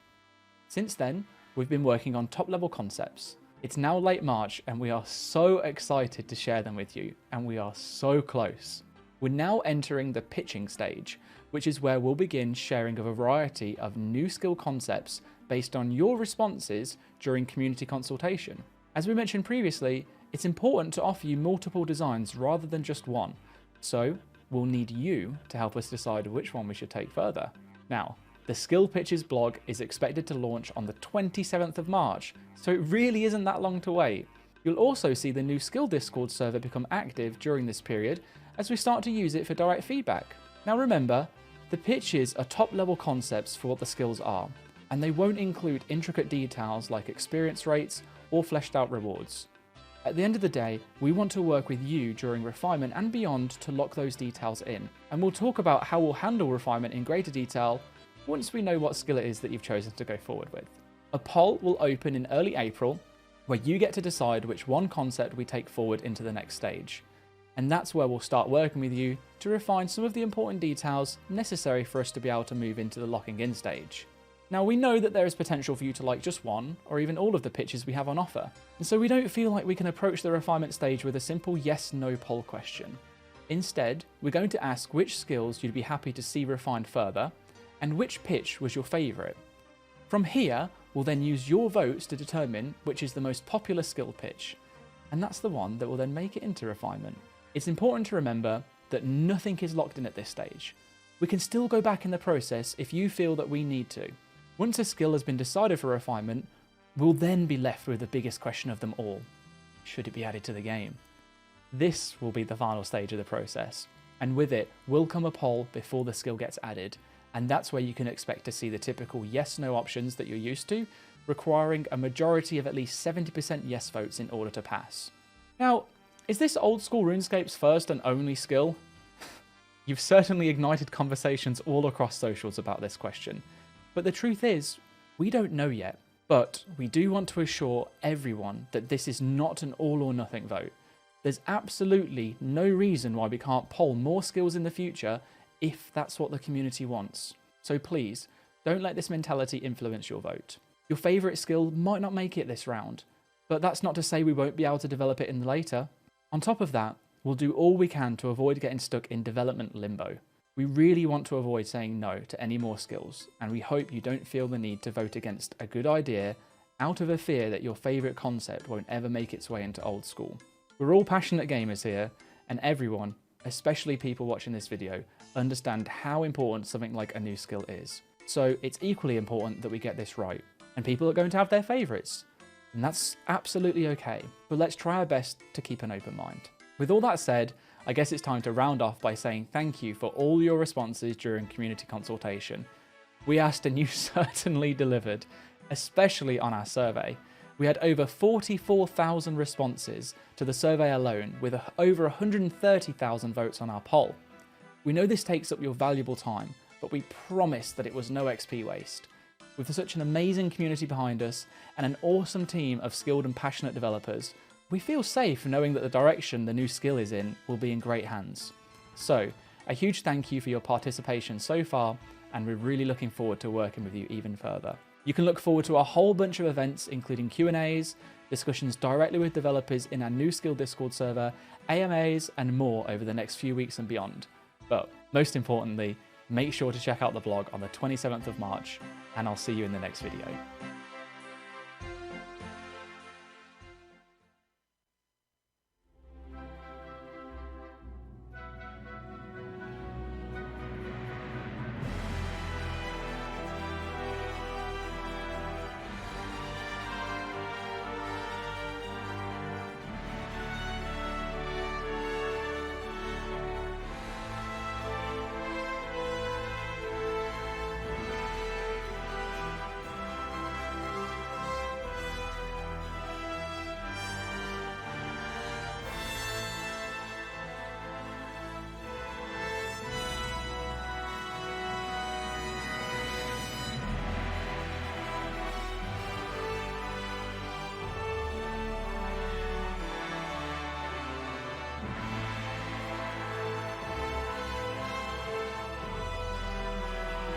Since then, we've been working on top-level concepts. It's now late March and we are so excited to share them with you, and we are so close. We're now entering the pitching stage, which is where we'll begin sharing a variety of new skill concepts based on your responses during community consultation. As we mentioned previously, it's important to offer you multiple designs rather than just one, so we'll need you to help us decide which one we should take further. Now, the Skill Pitches blog is expected to launch on the 27th of March, so it really isn't that long to wait. You'll also see the new Skill Discord server become active during this period as we start to use it for direct feedback. Now remember, the pitches are top-level concepts for what the skills are, and they won't include intricate details like experience rates or fleshed out rewards. At the end of the day, we want to work with you during refinement and beyond to lock those details in, and we'll talk about how we'll handle refinement in greater detail once we know what skill it is that you've chosen to go forward with. A poll will open in early April, where you get to decide which one concept we take forward into the next stage. And that's where we'll start working with you to refine some of the important details necessary for us to be able to move into the locking in stage. Now we know that there is potential for you to like just one, or even all of the pitches we have on offer, and so we don't feel like we can approach the refinement stage with a simple yes/no poll question. Instead, we're going to ask which skills you'd be happy to see refined further, and which pitch was your favourite. From here, we'll then use your votes to determine which is the most popular skill pitch, and that's the one that will then make it into refinement. It's important to remember that nothing is locked in at this stage. We can still go back in the process if you feel that we need to. Once a skill has been decided for refinement, we'll then be left with the biggest question of them all. Should it be added to the game? This will be the final stage of the process, and with it will come a poll before the skill gets added, and that's where you can expect to see the typical yes/no options that you're used to, requiring a majority of at least 70% yes votes in order to pass. Now, is this Old School RuneScape's first and only skill? You've certainly ignited conversations all across socials about this question, but the truth is, we don't know yet. But we do want to assure everyone that this is not an all or nothing vote. There's absolutely no reason why we can't poll more skills in the future if that's what the community wants. So please, don't let this mentality influence your vote. Your favourite skill might not make it this round, but that's not to say we won't be able to develop it in the later. On top of that, we'll do all we can to avoid getting stuck in development limbo. We really want to avoid saying no to any more skills, and we hope you don't feel the need to vote against a good idea out of a fear that your favourite concept won't ever make its way into Old School. We're all passionate gamers here, and everyone, especially people watching this video, understand how important something like a new skill is. So it's equally important that we get this right, and people are going to have their favourites, and that's absolutely okay, but let's try our best to keep an open mind. With all that said, I guess it's time to round off by saying thank you for all your responses during community consultation. We asked and you certainly delivered, especially on our survey. We had over 44,000 responses to the survey alone, with over 130,000 votes on our poll. We know this takes up your valuable time, but we promise that it was no XP waste. With such an amazing community behind us and an awesome team of skilled and passionate developers, we feel safe knowing that the direction the new skill is in will be in great hands. So, a huge thank you for your participation so far, and we're really looking forward to working with you even further. You can look forward to a whole bunch of events, including Q&As, discussions directly with developers in our new skill Discord server, AMAs, and more over the next few weeks and beyond. But most importantly, make sure to check out the blog on the 27th of March, and I'll see you in the next video.